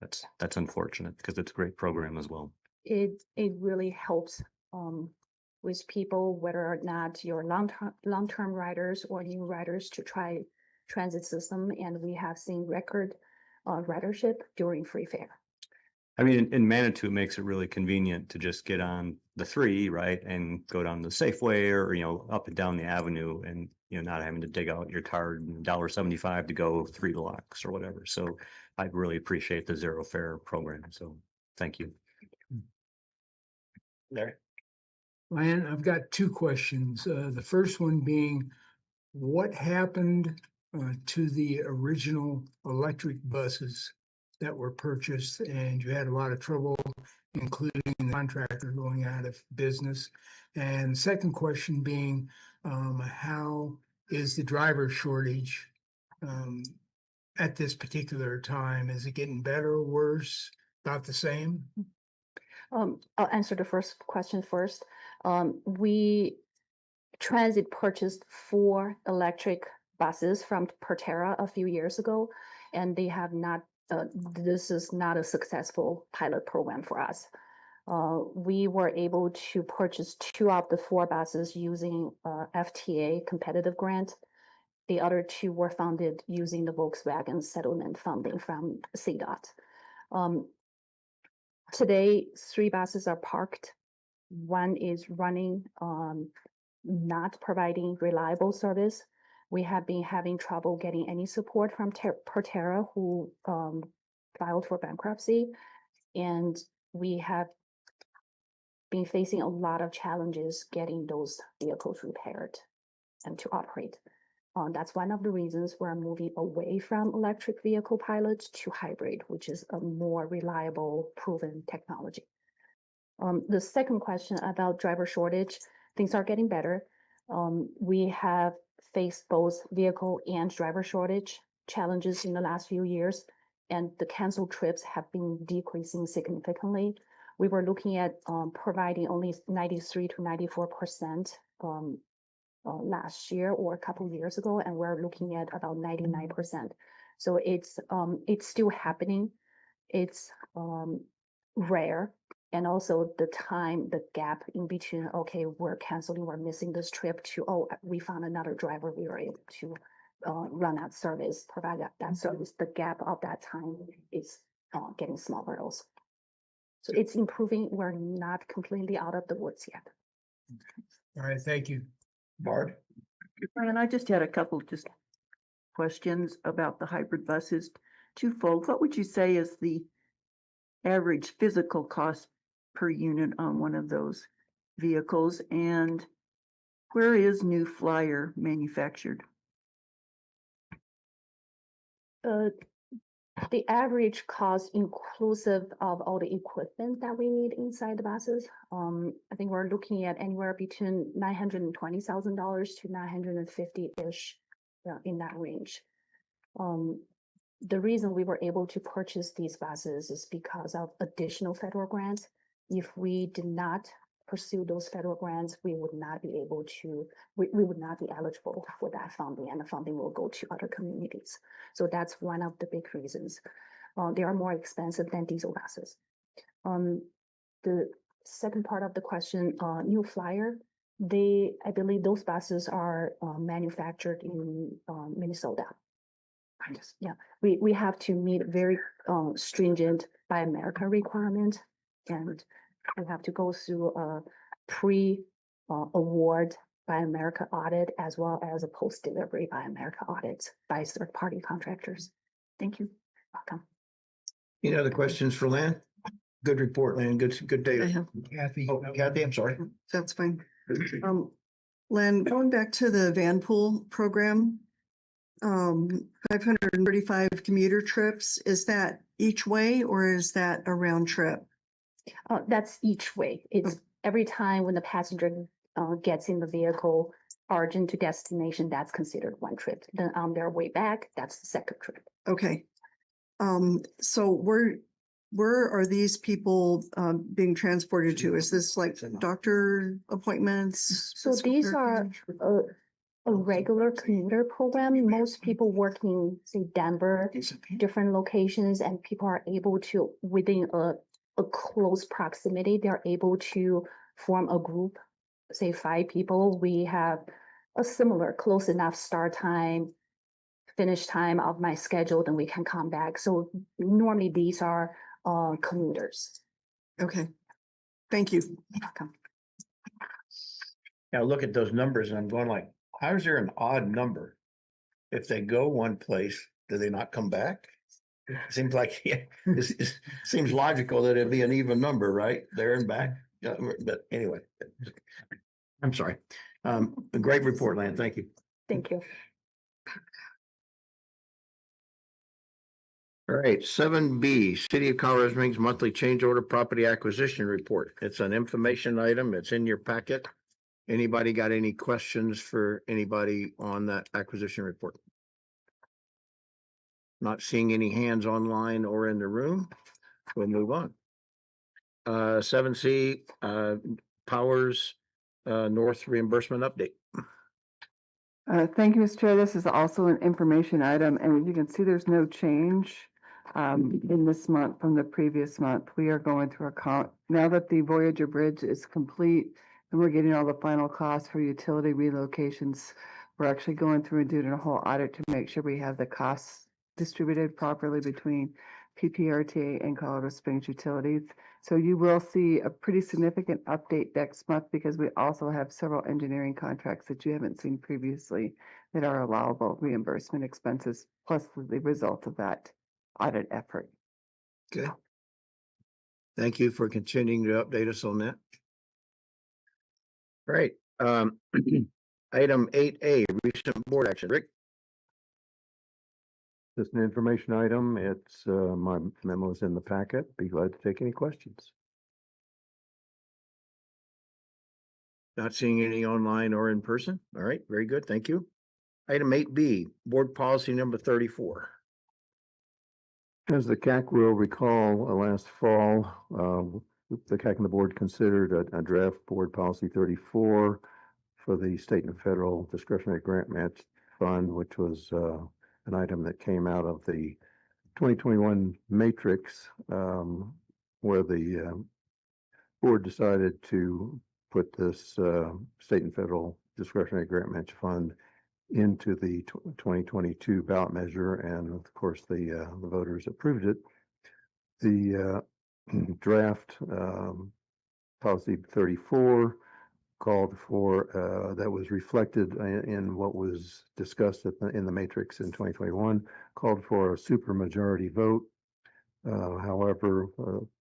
that's unfortunate because it's a great program as well. It really helps with people, whether or not you're long-term riders or new riders, to try transit system, and we have seen record ridership during free fare. I mean, in Manitou, it makes it really convenient to just get on the 3, right, and go down the Safeway or, up and down the avenue and, not having to dig out your card and $1.75 to go 3 blocks or whatever. So I really appreciate the zero fare program. So thank you. Larry? Ryan, I've got two questions. The first one being, what happened to the original electric buses that were purchased, and you had a lot of trouble, including the contractor going out of business? And second question being, how is the driver shortage at this particular time? Is it getting better or worse, about the same? I'll answer the first question first. Transit purchased 4 electric buses from PPRTA a few years ago, and they have not. This is not a successful pilot program for us. We were able to purchase 2 of the 4 buses using FTA competitive grant. The other 2 were funded using the Volkswagen settlement funding from CDOT. Today, 3 buses are parked. 1 is running, not providing reliable service. We have been having trouble getting any support from PPRTA, who filed for bankruptcy, and we have been facing a lot of challenges getting those vehicles repaired and to operate. That's one of the reasons we're moving away from electric vehicle pilots to hybrid, which is a more reliable, proven technology. The second question about driver shortage, things are getting better. We have faced both vehicle and driver shortage challenges in the last few years, and the canceled trips have been decreasing significantly. We were looking at providing only 93 to 94% last year or a couple of years ago, and we're looking at about 99%. So it's still happening. It's rare. And also the gap in between, okay, we're canceling, we're missing this trip, to, oh, we found another driver, we were able to run that service, provide that service. The gap of that time is getting smaller also. So it's improving. We're not completely out of the woods yet. All right, thank you. Bart? And I just had a couple questions about the hybrid buses. Twofold. What would you say is the average physical cost per unit on one of those vehicles? And where is New Flyer manufactured? The average cost inclusive of all the equipment that we need inside the buses, I think we're looking at anywhere between $920,000 to 950-ish, in that range. The reason we were able to purchase these buses is because of additional federal grants. If we did not pursue those federal grants, we would not be able to, we would not be eligible for that funding, and the funding will go to other communities. So that's one of the big reasons. They are more expensive than diesel buses. The second part of the question, New Flyer, I believe those buses are manufactured in Minnesota. Yeah, we have to meet very stringent Buy America requirement, and we have to go through a pre-award Buy America audit as well as a post-delivery Buy America audit by third-party contractors. Thank you. Welcome. Any other questions for Lan? Good report, Lan. Good I data. have, Kathy. Oh, Kathy, I'm sorry. that's fine. Len, going back to the van pool program, 535 commuter trips, is that each way or is that a round trip? That's each way. It's every time when the passenger gets in the vehicle, origin to destination, that's considered one trip. Then on their way back, that's the second trip. Okay. So where are these people being transported to? Is this like doctor appointments? So these are a regular commuter program. Most people work in, say, Denver, different locations, and people are able to, within a close proximity, they're able to form a group, say 5 people. We have a similar close enough start time, finish time of my schedule, then we can come back. So normally these are commuters. Okay. Thank you. Welcome. Now look at those numbers and I'm going like, how is there an odd number? If they go one place, do they not come back? Seems like, yeah, it seems logical that it'd be an even number, right? There and back. Yeah, but anyway, I'm sorry. A great report, Lan. Thank you. Thank you. All right, 7B, City of Colorado Springs Monthly Change Order Property Acquisition Report. It's an information item. It's in your packet. Anybody got any questions for anybody on that acquisition report? Not seeing any hands online or in the room. We'll move on. 7C, Powers North reimbursement update. Thank you, Mr. Chair. This is also an information item, and you can see there's no change in this month from the previous month. We are going through a count now that the Voyager Bridge is complete and we're getting all the final costs for utility relocations. We're actually going through and doing a whole audit to make sure we have the costs distributed properly between PPRTA and Colorado Springs Utilities. So you will see a pretty significant update next month because we also have several engineering contracts that you haven't seen previously that are allowable reimbursement expenses, plus the result of that audit effort. Okay. Thank you for continuing to update us on that. Right. Item 8A, recent board action. Rick? Just an information item. It's my memo is in the packet. Be glad to take any questions. Not seeing any online or in person. All right, very good. Thank you. Item 8B, board policy number 34. As the CAC will recall, last fall, the CAC and the board considered a draft board policy 34 for the state and federal discretionary grant match fund, which was an item that came out of the 2021 matrix, where the board decided to put this state and federal discretionary grant match fund into the 2022 ballot measure, and of course the voters approved it. The draft policy 34 called for that was reflected in what was discussed in the matrix in 2021, called for a supermajority vote. However,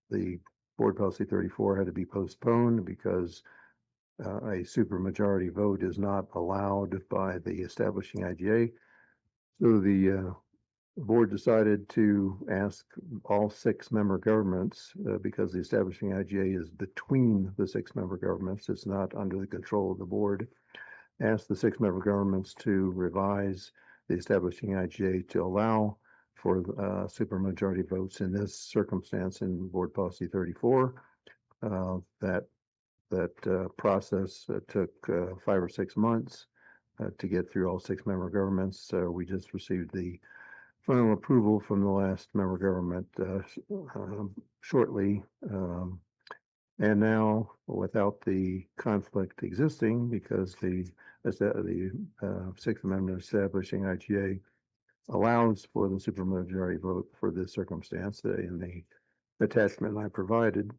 the Board Policy 34 had to be postponed because a supermajority vote is not allowed by the establishing IGA. So the board decided to ask all 6-member governments, because the establishing IGA is between the 6-member governments, it's not under the control of the board, ask the 6-member governments to revise the establishing IGA to allow for supermajority votes in this circumstance in Board Policy 34. That process took 5 or 6 months to get through all 6-member governments. So we just received the final approval from the last member government shortly. And now, without the conflict existing, because the 6th Amendment establishing IGA allows for the supermajority vote for this circumstance in the attachment I provided,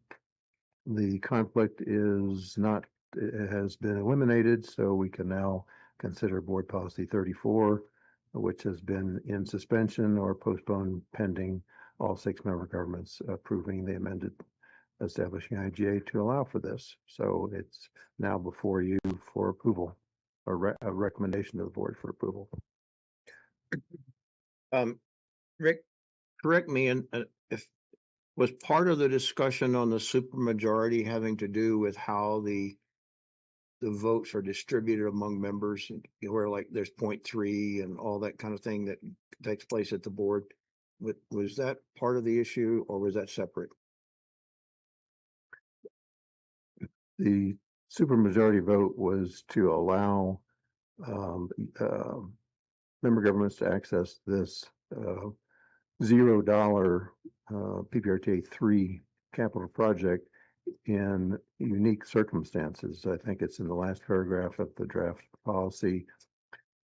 the conflict is not, it has been eliminated, so we can now consider Board Policy 34, which has been in suspension or postponed pending all 6-member governments approving the amended establishing IGA to allow for this. So it's now before you for approval, or a recommendation to the board for approval. Rick, correct me, and if was part of the discussion on the supermajority having to do with how the votes are distributed among members, where like there's 0.3 and all that kind of thing that takes place at the board. Was that part of the issue, or was that separate? The supermajority vote was to allow member governments to access this $0 PPRTA 3 capital project in unique circumstances. I think it's in the last paragraph of the draft policy.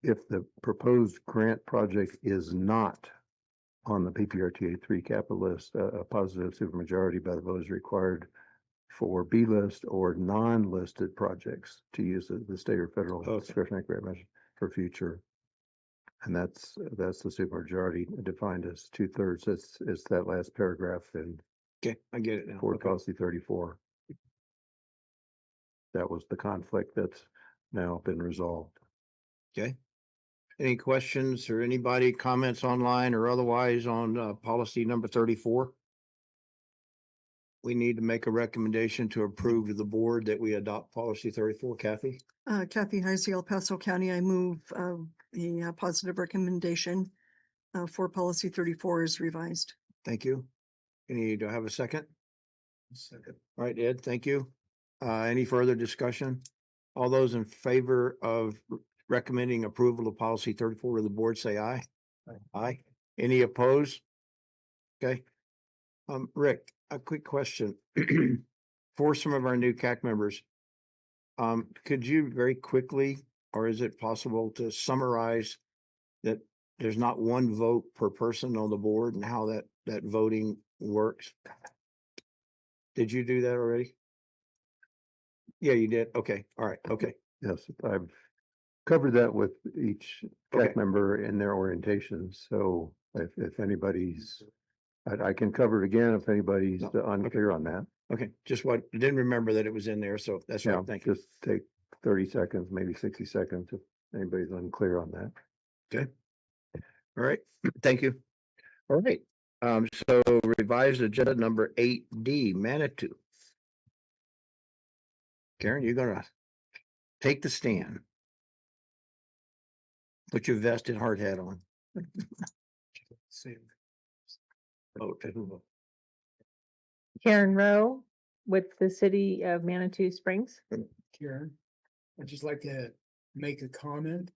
If the proposed grant project is not on the PPRTA 3 capital list, a positive supermajority by the vote is required for B list or non-listed projects to use the state or federal discretionary grant measure for future. And that's the supermajority defined as 2/3. It's that last paragraph in Okay, I get it now. Board Policy 34. That was the conflict that's now been resolved. Okay. Any questions or anybody comments online or otherwise on policy number 34? We need to make a recommendation to approve to the board that we adopt policy 34. Kathy? Kathy Heisey, El Paso County, I move the positive recommendation for policy 34 is revised. Thank you. Do I have a second? Second. All right, Ed, thank you. Any further discussion? All those in favor of recommending approval of policy 34 of the board, say aye. Aye. Any opposed? Okay. Rick, a quick question. For some of our new CAC members, could you very quickly, or is it possible to summarize that there's not one vote per person on the board and how that voting works? Did you do that already? Yeah, you did. Okay. All right. Okay. Yes, I've covered that with each Okay. CAC member in their orientation. So if anybody's, I can cover it again if anybody's No, unclear on that. Okay. Just what, I didn't remember that it was in there. So that's Yeah, right. Thank you. just take 30 seconds, maybe 60 seconds if anybody's unclear on that. Okay. All right. Thank you. All right. So revised agenda number 8D, Manitou. Karen, you're gonna take the stand. Put your vested hard hat on. Okay. Karen Rowe with the city of Manitou Springs. Karen, I'd just like to make a comment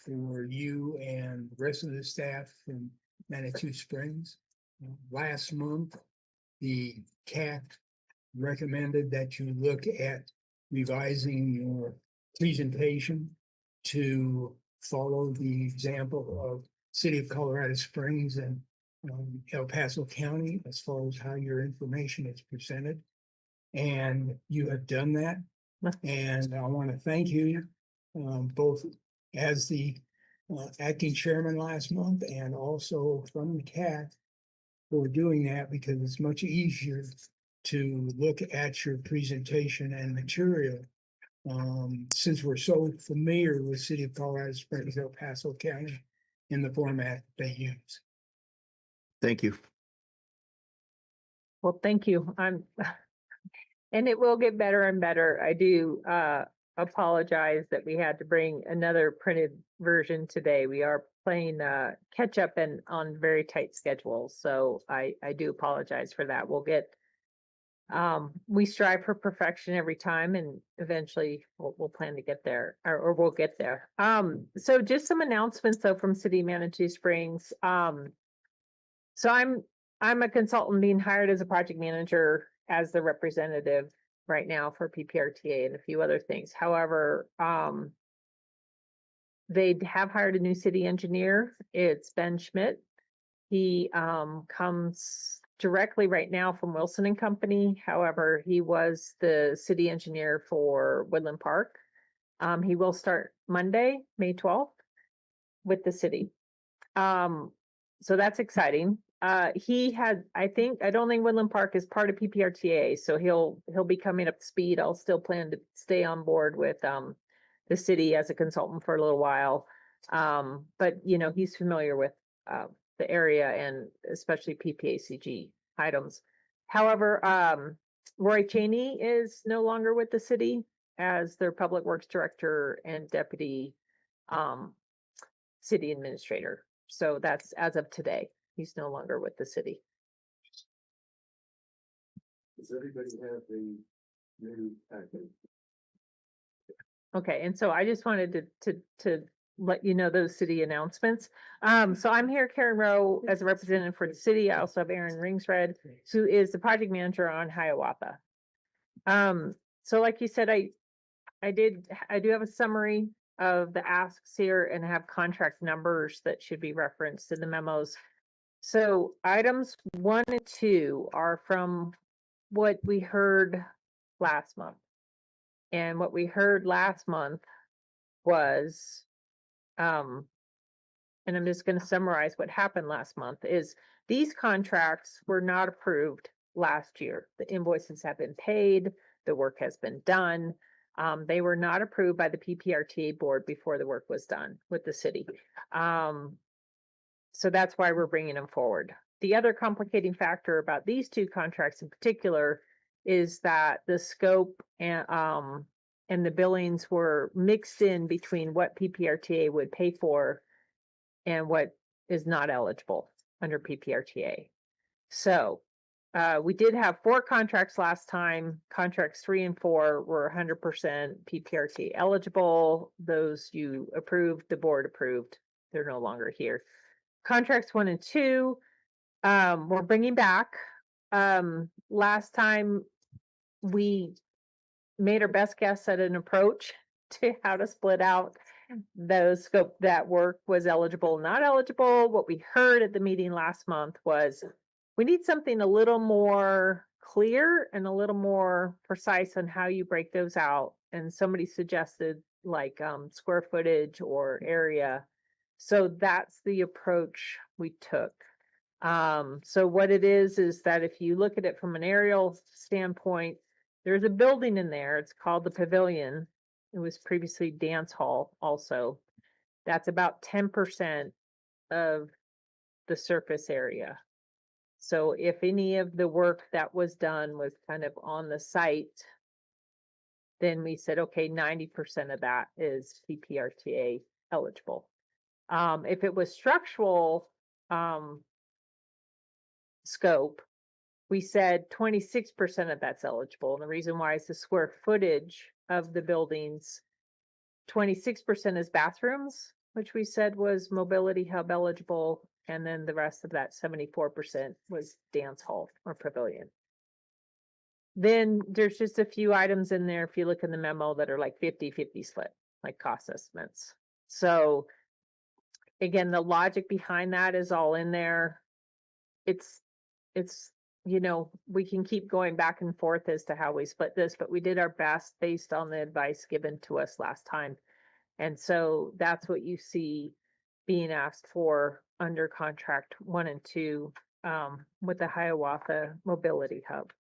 for you and the rest of the staff from Manitou Springs. Last month, the CAC recommended that you look at revising your presentation to follow the example of City of Colorado Springs and El Paso County as far as how your information is presented. And you have done that. And I want to thank you both as the acting chairman last month and also from the CAC for doing that, because it's much easier to look at your presentation and material. Since we're so familiar with City of Colorado Springs, El Paso County in the format they use. Thank you. Well, thank you. And it will get better and better. I do apologize that we had to bring another printed version today. We are playing catch up and on very tight schedules. So I do apologize for that. We'll get we strive for perfection every time, and eventually we'll plan to get there, or we'll get there. So just some announcements though from City of Manitou Springs. So I'm a consultant being hired as a project manager as the representative right now for PPRTA and a few other things. However, they have hired a new city engineer. It's Ben Schmidt. He comes directly right now from Wilson and Company. However, he was the city engineer for Woodland Park. He will start Monday, May 12th with the city. So that's exciting. He had, I don't think Woodland Park is part of PPRTA, so he'll be coming up to speed. I'll still plan to stay on board with the city as a consultant for a little while. But you know, he's familiar with the area and especially PPACG items. However, Roy Cheney is no longer with the city as their public works director and deputy city administrator. So that's as of today. He's no longer with the city. Does everybody have the new packet? Okay, and so I just wanted to let you know those city announcements. So I'm here, Karen Rowe, as a representative for the city. I also have Aaron Ringsred, who is the project manager on Hiawatha. So like you said, I do have a summary of the asks here and have contract numbers that should be referenced in the memos. So items 1 and 2 are from what we heard last month. And what we heard last month was, and I'm just going to summarize what happened last month, is these contracts were not approved last year. The invoices have been paid, the work has been done. They were not approved by the PPRTA board before the work was done with the city. So that's why we're bringing them forward. The other complicating factor about these two contracts in particular is that the scope and the billings were mixed in between what PPRTA would pay for and what is not eligible under PPRTA. So we did have 4 contracts last time. Contracts 3 and 4 were 100% PPRTA eligible. Those you approved, the board approved. They're no longer here. Contracts 1 and 2, we're bringing back. Last time we made our best guess at an approach to how to split out those scope that work was eligible, not eligible. What we heard at the meeting last month was we need something a little more clear and a little more precise on how you break those out. And somebody suggested like square footage or area. So that's the approach we took. So what it is that if you look at it from an aerial standpoint, there's a building in there. It's called the Pavilion. It was previously dance hall also. That's about 10% of the surface area. So if any of the work that was done was kind of on the site, then we said, okay, 90% of that is PPRTA eligible. If it was structural scope, we said 26% of that's eligible. And the reason why is the square footage of the buildings, 26% is bathrooms, which we said was mobility hub eligible. And then the rest of that 74% was dance hall or pavilion. Then there's just a few items in there, if you look in the memo, that are like 50-50 split, like cost estimates. So again, the logic behind that is all in there. It's, you know, we can keep going back and forth as to how we split this, but we did our best based on the advice given to us last time. And so that's what you see being asked for under contract 1 and 2 with the Hiawatha Mobility Hub.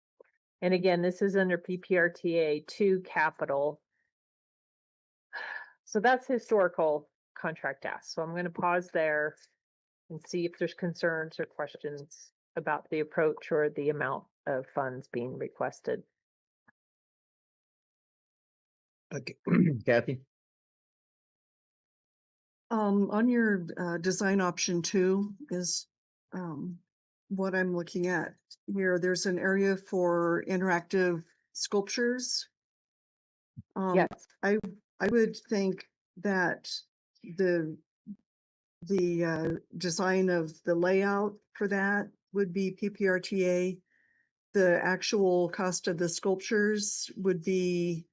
And again, this is under PPRTA 2 capital. So that's historical contract ask. So I'm going to pause there and see if there's concerns or questions about the approach or the amount of funds being requested. Okay. Kathy? On your design option 2 is what I'm looking at here. There's an area for interactive sculptures. Yes. I would think that the design of the layout for that would be PPRTA. The actual cost of the sculptures would be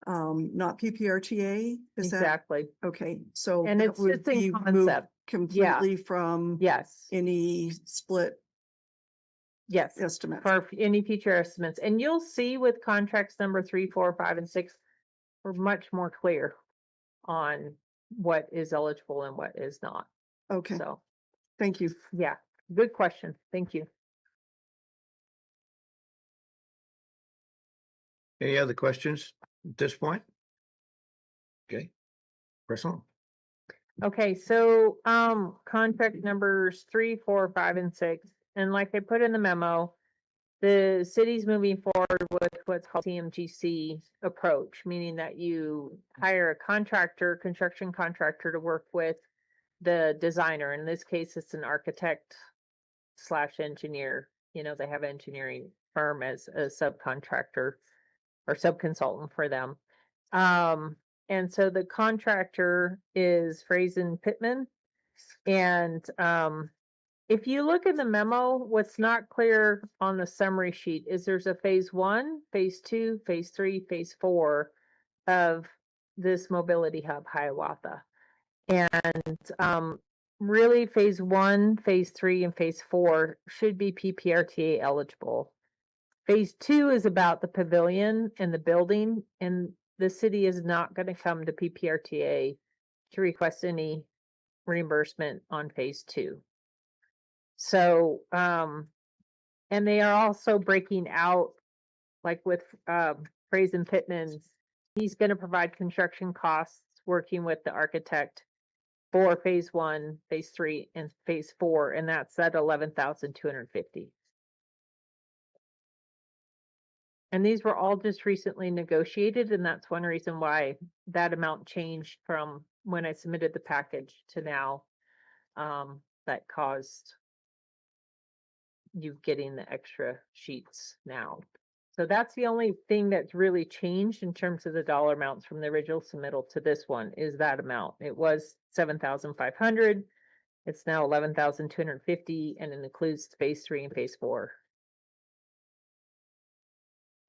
not PPRTA. Is that Exactly. okay? So And that it's would in be moved concept. completely from Yes. any split Yes. estimate. For any future estimates. And you'll see with contracts number 3, 4, 5, and 6, we're much more clear on what is eligible and what is not. Okay, So, thank you. yeah, good question. Thank you. Any other questions at this point? Okay. Press on. Okay, so, contract numbers 3, 4, 5, and 6, and like I put in the memo, the city's moving forward with what's called CMGC approach, meaning that you hire a contractor, construction contractor to work with the designer. In this case, it's an architect / engineer. You know, they have engineering firm as a subcontractor or subconsultant for them. And so the contractor is Frazen Pittman. And if you look at the memo, what's not clear on the summary sheet is there's a phase 1, phase 2, phase 3, phase 4 of this mobility hub, Hiawatha. And really phase 1, phase 3, and phase 4 should be PPRTA eligible. Phase 2 is about the pavilion and the building, and the city is not going to come to PPRTA to request any reimbursement on phase 2. So, and they are also breaking out, like with Frazen Pittman's, he's going to provide construction costs working with the architect for phase 1, phase 3, and phase 4, and that's at $11,250. And these were all just recently negotiated, and that's one reason why that amount changed from when I submitted the package to now. That caused you getting the extra sheets now. So that's the only thing that's really changed in terms of the dollar amounts from the original submittal to this one is that amount. It was 7,500. It's now 11,250, and it includes phase 3 and phase 4.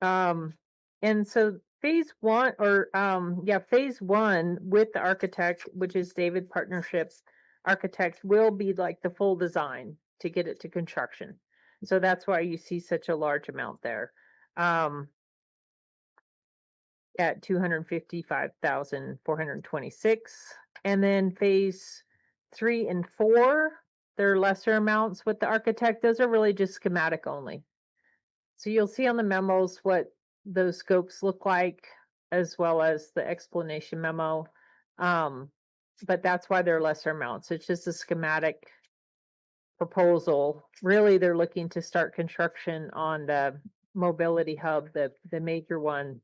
And so phase 1 or phase 1 with the architect, which is David Partnerships Architects, will be like the full design to get it to construction. So that's why you see such a large amount there. At 255,426. And then phase 3 and 4, they're lesser amounts with the architect. Those are really just schematic only. So you'll see on the memos what those scopes look like, as well as the explanation memo. But that's why they're lesser amounts. It's just a schematic proposal. Really, they're looking to start construction on the mobility hub, the major one,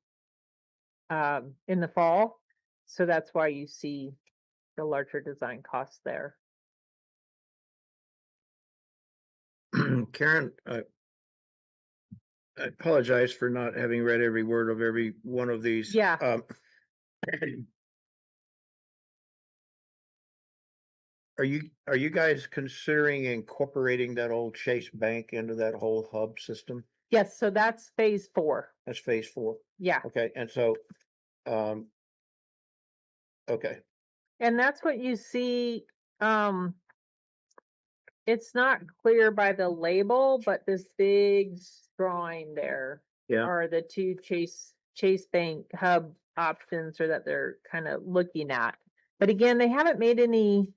in the fall. So that's why you see the larger design costs there. Karen, I apologize for not having read every word of every one of these. Yeah. Are you guys considering incorporating that old Chase Bank into that whole hub system? Yes, so that's phase 4. That's phase 4. Yeah. Okay, and so, okay, And that's what you see. It's not clear by the label, but this big drawing there yeah, are the two Chase Bank hub options, or that they're kind of looking at. But again, they haven't made any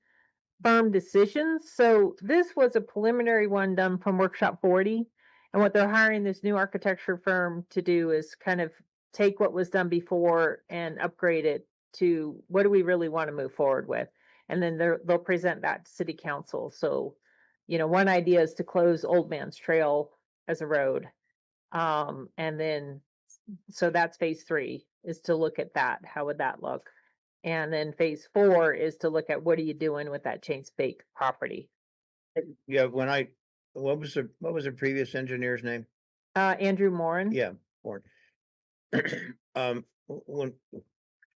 firm decisions. So this was a preliminary one done from Workshop 40. And what they're hiring this new architecture firm to do is kind of take what was done before and upgrade it to what do we really want to move forward with? And then they'll present that to city council. So, one idea is to close Old Man's Trail as a road. And then, so that's phase 3 is to look at that. How would that look? And then phase 4 is to look at what are you doing with that Chains Bake property? Yeah, what was the previous engineer's name? Andrew Moran. Yeah, Warren. When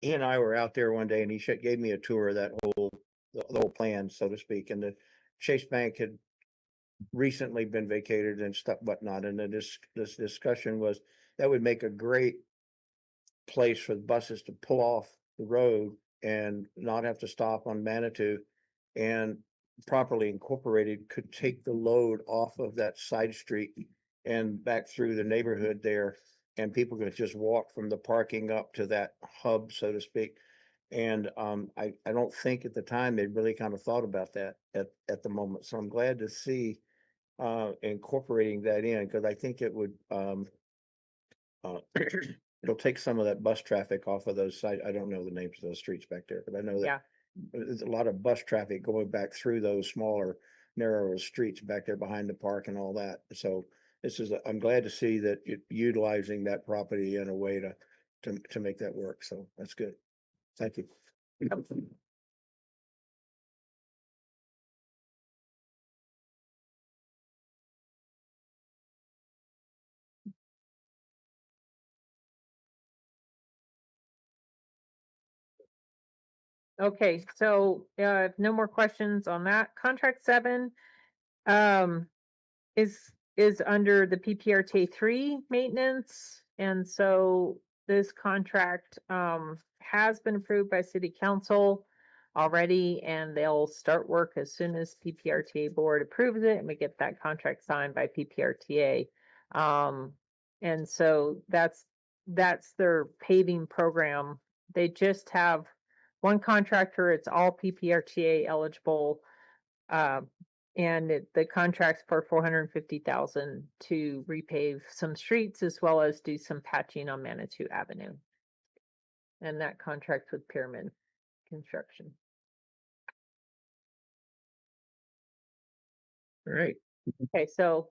he and I were out there one day and he gave me a tour of that the whole plan, so to speak, and the Chase Bank had recently been vacated and stuff, whatnot, and then this discussion was that would make a great place for the buses to pull off the road and not have to stop on Manitou, and properly incorporated could take the load off of that side street and back through the neighborhood there, and people could just walk from the parking up to that hub, so to speak. And I don't think at the time they really kind of thought about that at the moment. So I'm glad to see incorporating that in, because I think it would it'll take some of that bus traffic off of those sites. I don't know the names of those streets back there, but I know that Yeah. there's a lot of bus traffic going back through those smaller, narrower streets back there behind the park and all that. So I'm glad to see that you're utilizing that property in a way to make that work. So that's good. Thank you. Okay, so no more questions on that. Contract 7 um is under the PPRTA 3 maintenance. And so this contract has been approved by city council already, and they'll start work as soon as PPRTA board approves it and we get that contract signed by PPRTA. And so that's their paving program. They just have one contractor. It's all PPRTA eligible. And the contract's for 450,000 to repave some streets as well as do some patching on Manitou Avenue. And that contract with Pyramid Construction. All right. Okay, so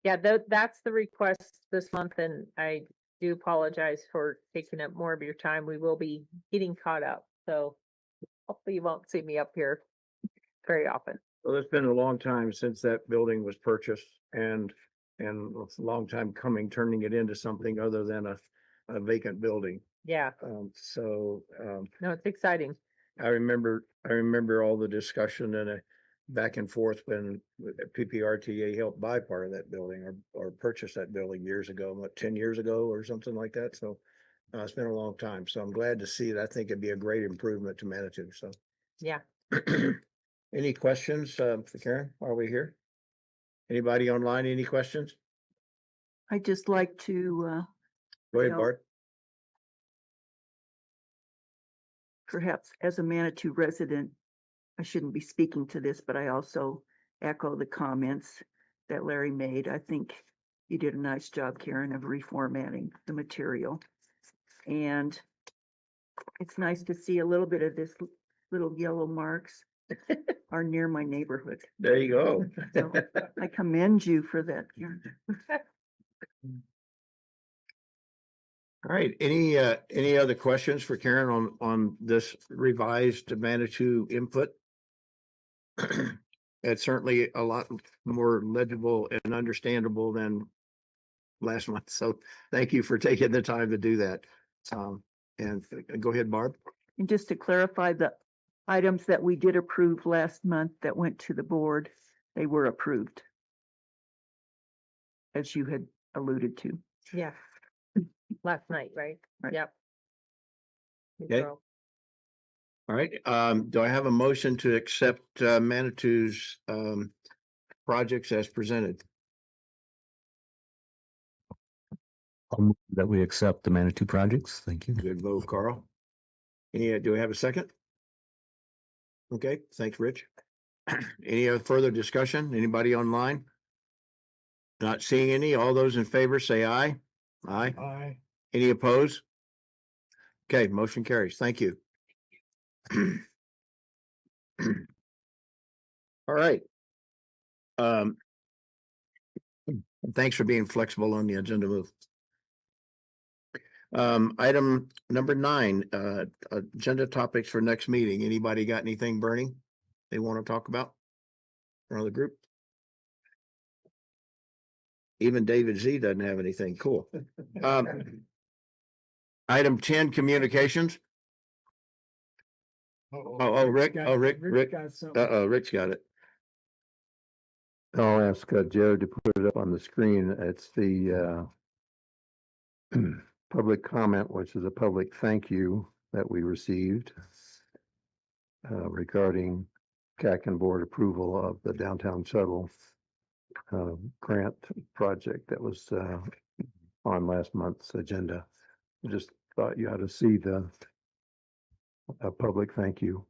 yeah, that's the request this month, and I do apologize for taking up more of your time. We will be getting caught up, so hopefully you won't see me up here very often. Well, it's been a long time since that building was purchased, and it's a long time coming, turning it into something other than a vacant building. Yeah, no, it's exciting. I remember all the discussion and back and forth when PPRTA helped buy part of that building or purchase that building years ago, what, 10 years ago or something like that. So it's been a long time. So I'm glad to see it. I think it'd be a great improvement to Manitou. So Yeah. any questions for Karen while we're here? Anybody online? Any questions? I'd just like to, Go ahead, No. Bart. perhaps as a Manitou resident, I shouldn't be speaking to this, but I also echo the comments that Larry made. I think you did a nice job, Karen, of reformatting the material. And it's nice to see a little bit of this little yellow marks are near my neighborhood. There you go. So I commend you for that, Karen. All right, any other questions for Karen on this revised Manitou input? It's certainly a lot more legible and understandable than last month, so thank you for taking the time to do that. And go ahead, Barb. And just to clarify, the items that we did approve last month that went to the board, they were approved, as you had alluded to. Yeah. Last night, right? Right. Yep. Okay. All right, do I have a motion to accept Manitou's projects as presented? I'll move that we accept the Manitou projects. Thank you. Good vote, Carl. Do we have a second? Okay, thanks, Rich. Any other further discussion? Anybody online? Not seeing any. All those in favor say aye. Aye. Aye. Any opposed? Okay, motion carries. Thank you. All right. Thanks for being flexible on the agenda move. Item number 9, agenda topics for next meeting. Anybody got anything burning they want to talk about? From the group? Even David Z doesn't have anything. Cool. Item 10, communications. Rick. Rick. got something. Rick's got it. I'll ask Jared to put it up on the screen. It's the public comment, which is a public thank you that we received regarding CAC and board approval of the downtown shuttle grant project that was on last month's agenda. I just thought you ought to see the public thank you.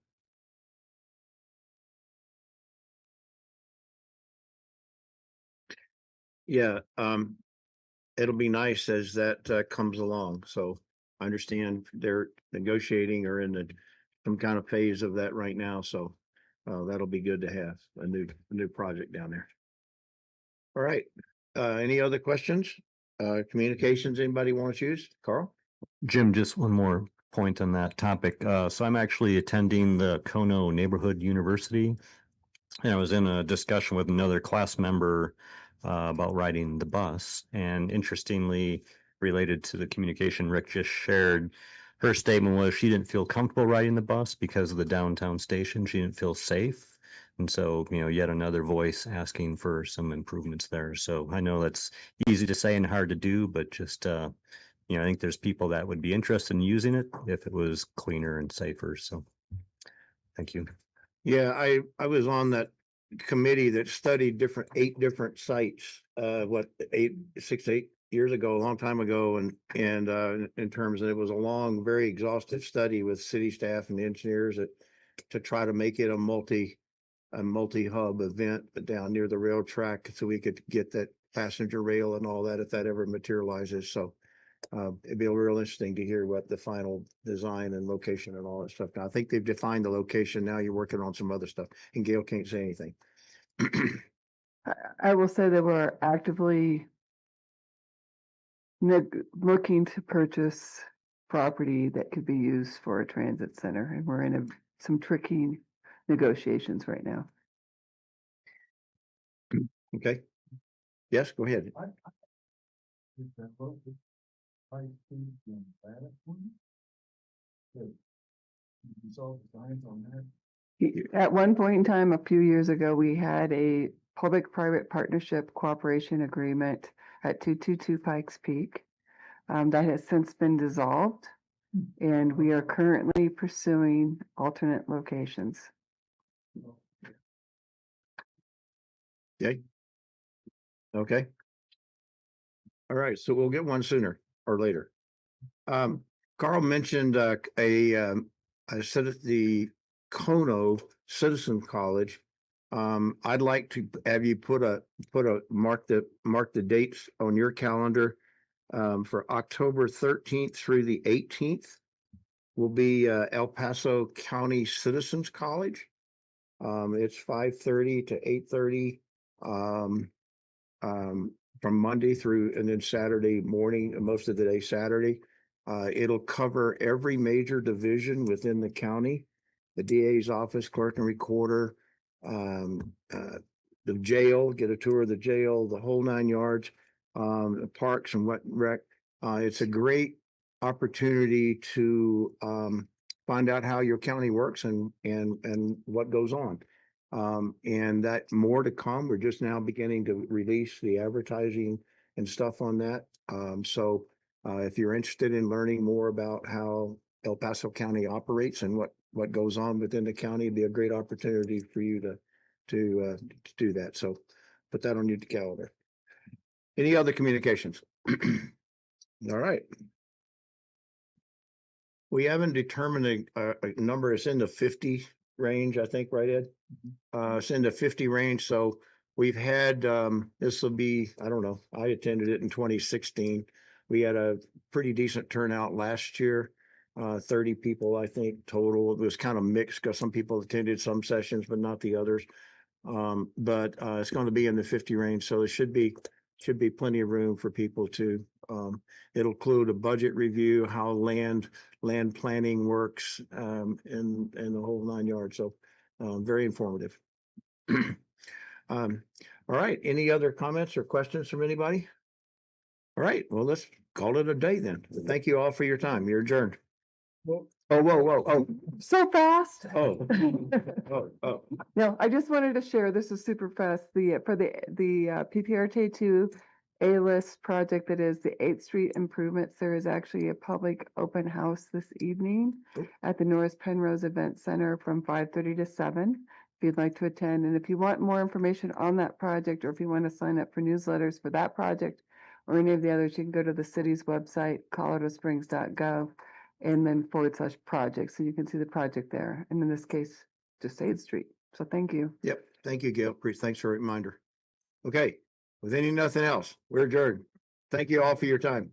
Yeah, it'll be nice as that comes along. So I understand they're negotiating or in some kind of phase of that right now. So that'll be good to have a new project down there. All right. Any other questions? Communications, anybody want to choose? Carl? Jim, just one more point on that topic. So I'm actually attending the Kono Neighborhood University. And I was in a discussion with another class member about riding the bus. And interestingly, related to the communication Rick just shared, her statement was she didn't feel comfortable riding the bus because of the downtown station. She didn't feel safe. And so, yet another voice asking for some improvements there. So I know that's easy to say and hard to do, but just, I think there's people that would be interested in using it if it was cleaner and safer. So thank you. Yeah, I was on that committee that studied 8 different sites, 6 to 8 years ago, a long time ago. And in terms of, it was a long, very exhaustive study with city staff and engineers to try to make it a multi-hub event down near the rail track so we could get that passenger rail and all that if that ever materializes. So it'd be real interesting to hear what the final design and location and all that stuff. Now, I think they've defined the location. Now you're working on some other stuff, and Gail can't say anything. I will say that we're actively looking to purchase property that could be used for a transit center, and we're in some tricky negotiations right now. Okay. Yes, go ahead. At one point in time, a few years ago, we had a public-private partnership cooperation agreement at 222 Pikes Peak. That has since been dissolved, and we are currently pursuing alternate locations. Okay. Okay. All right, so we'll get one sooner or later. Carl mentioned I said at the Kono Citizen College. I'd like to have you mark the dates on your calendar for October 13th through the 18th. Will be El Paso County Citizens College. It's 5:30 to 8:30 from Monday through, and then Saturday morning, most of the day Saturday. It'll cover every major division within the county, the DA's office, clerk and recorder, the jail, get a tour of the jail, the whole 9 yards, the parks and rec. It's a great opportunity to find out how your county works and what goes on. And that more to come. We're just now beginning to release the advertising and stuff on that. So if you're interested in learning more about how El Paso County operates and what goes on within the county, it'd be a great opportunity for you to do that. So put that on your calendar. Any other communications? All right. We haven't determined a number. It's in the 50 range, I think, right, Ed? It's in the 50 range. So We've had, this will be, I don't know, I attended it in 2016. We had a pretty decent turnout last year. 30 people, I think, total. It was kind of mixed because some people attended some sessions, but not the others. But it's going to be in the 50 range, so it should be plenty of room for people to, it'll include a budget review, how land planning works, and the whole 9 yards. So, very informative. All right, any other comments or questions from anybody? All right, well, let's call it a day then. Thank you all for your time. You're adjourned. Well, Oh, So fast. oh, oh. No, I just wanted to share, this is super fast, for the PPRTA two A-list project that is the 8th Street improvements, there is actually a public open house this evening Oh. at the Norris Penrose Event Center from 5:30 to 7, if you'd like to attend. And if you want more information on that project, or if you want to sign up for newsletters for that project or any of the others, you can go to the city's website, coloradosprings.gov, and then /project, so you can see the project there. And in this case, just 8th Street. So thank you. Yep, thank you, Gail. Thanks for a reminder. Okay, with nothing else, we're adjourned. Thank you all for your time.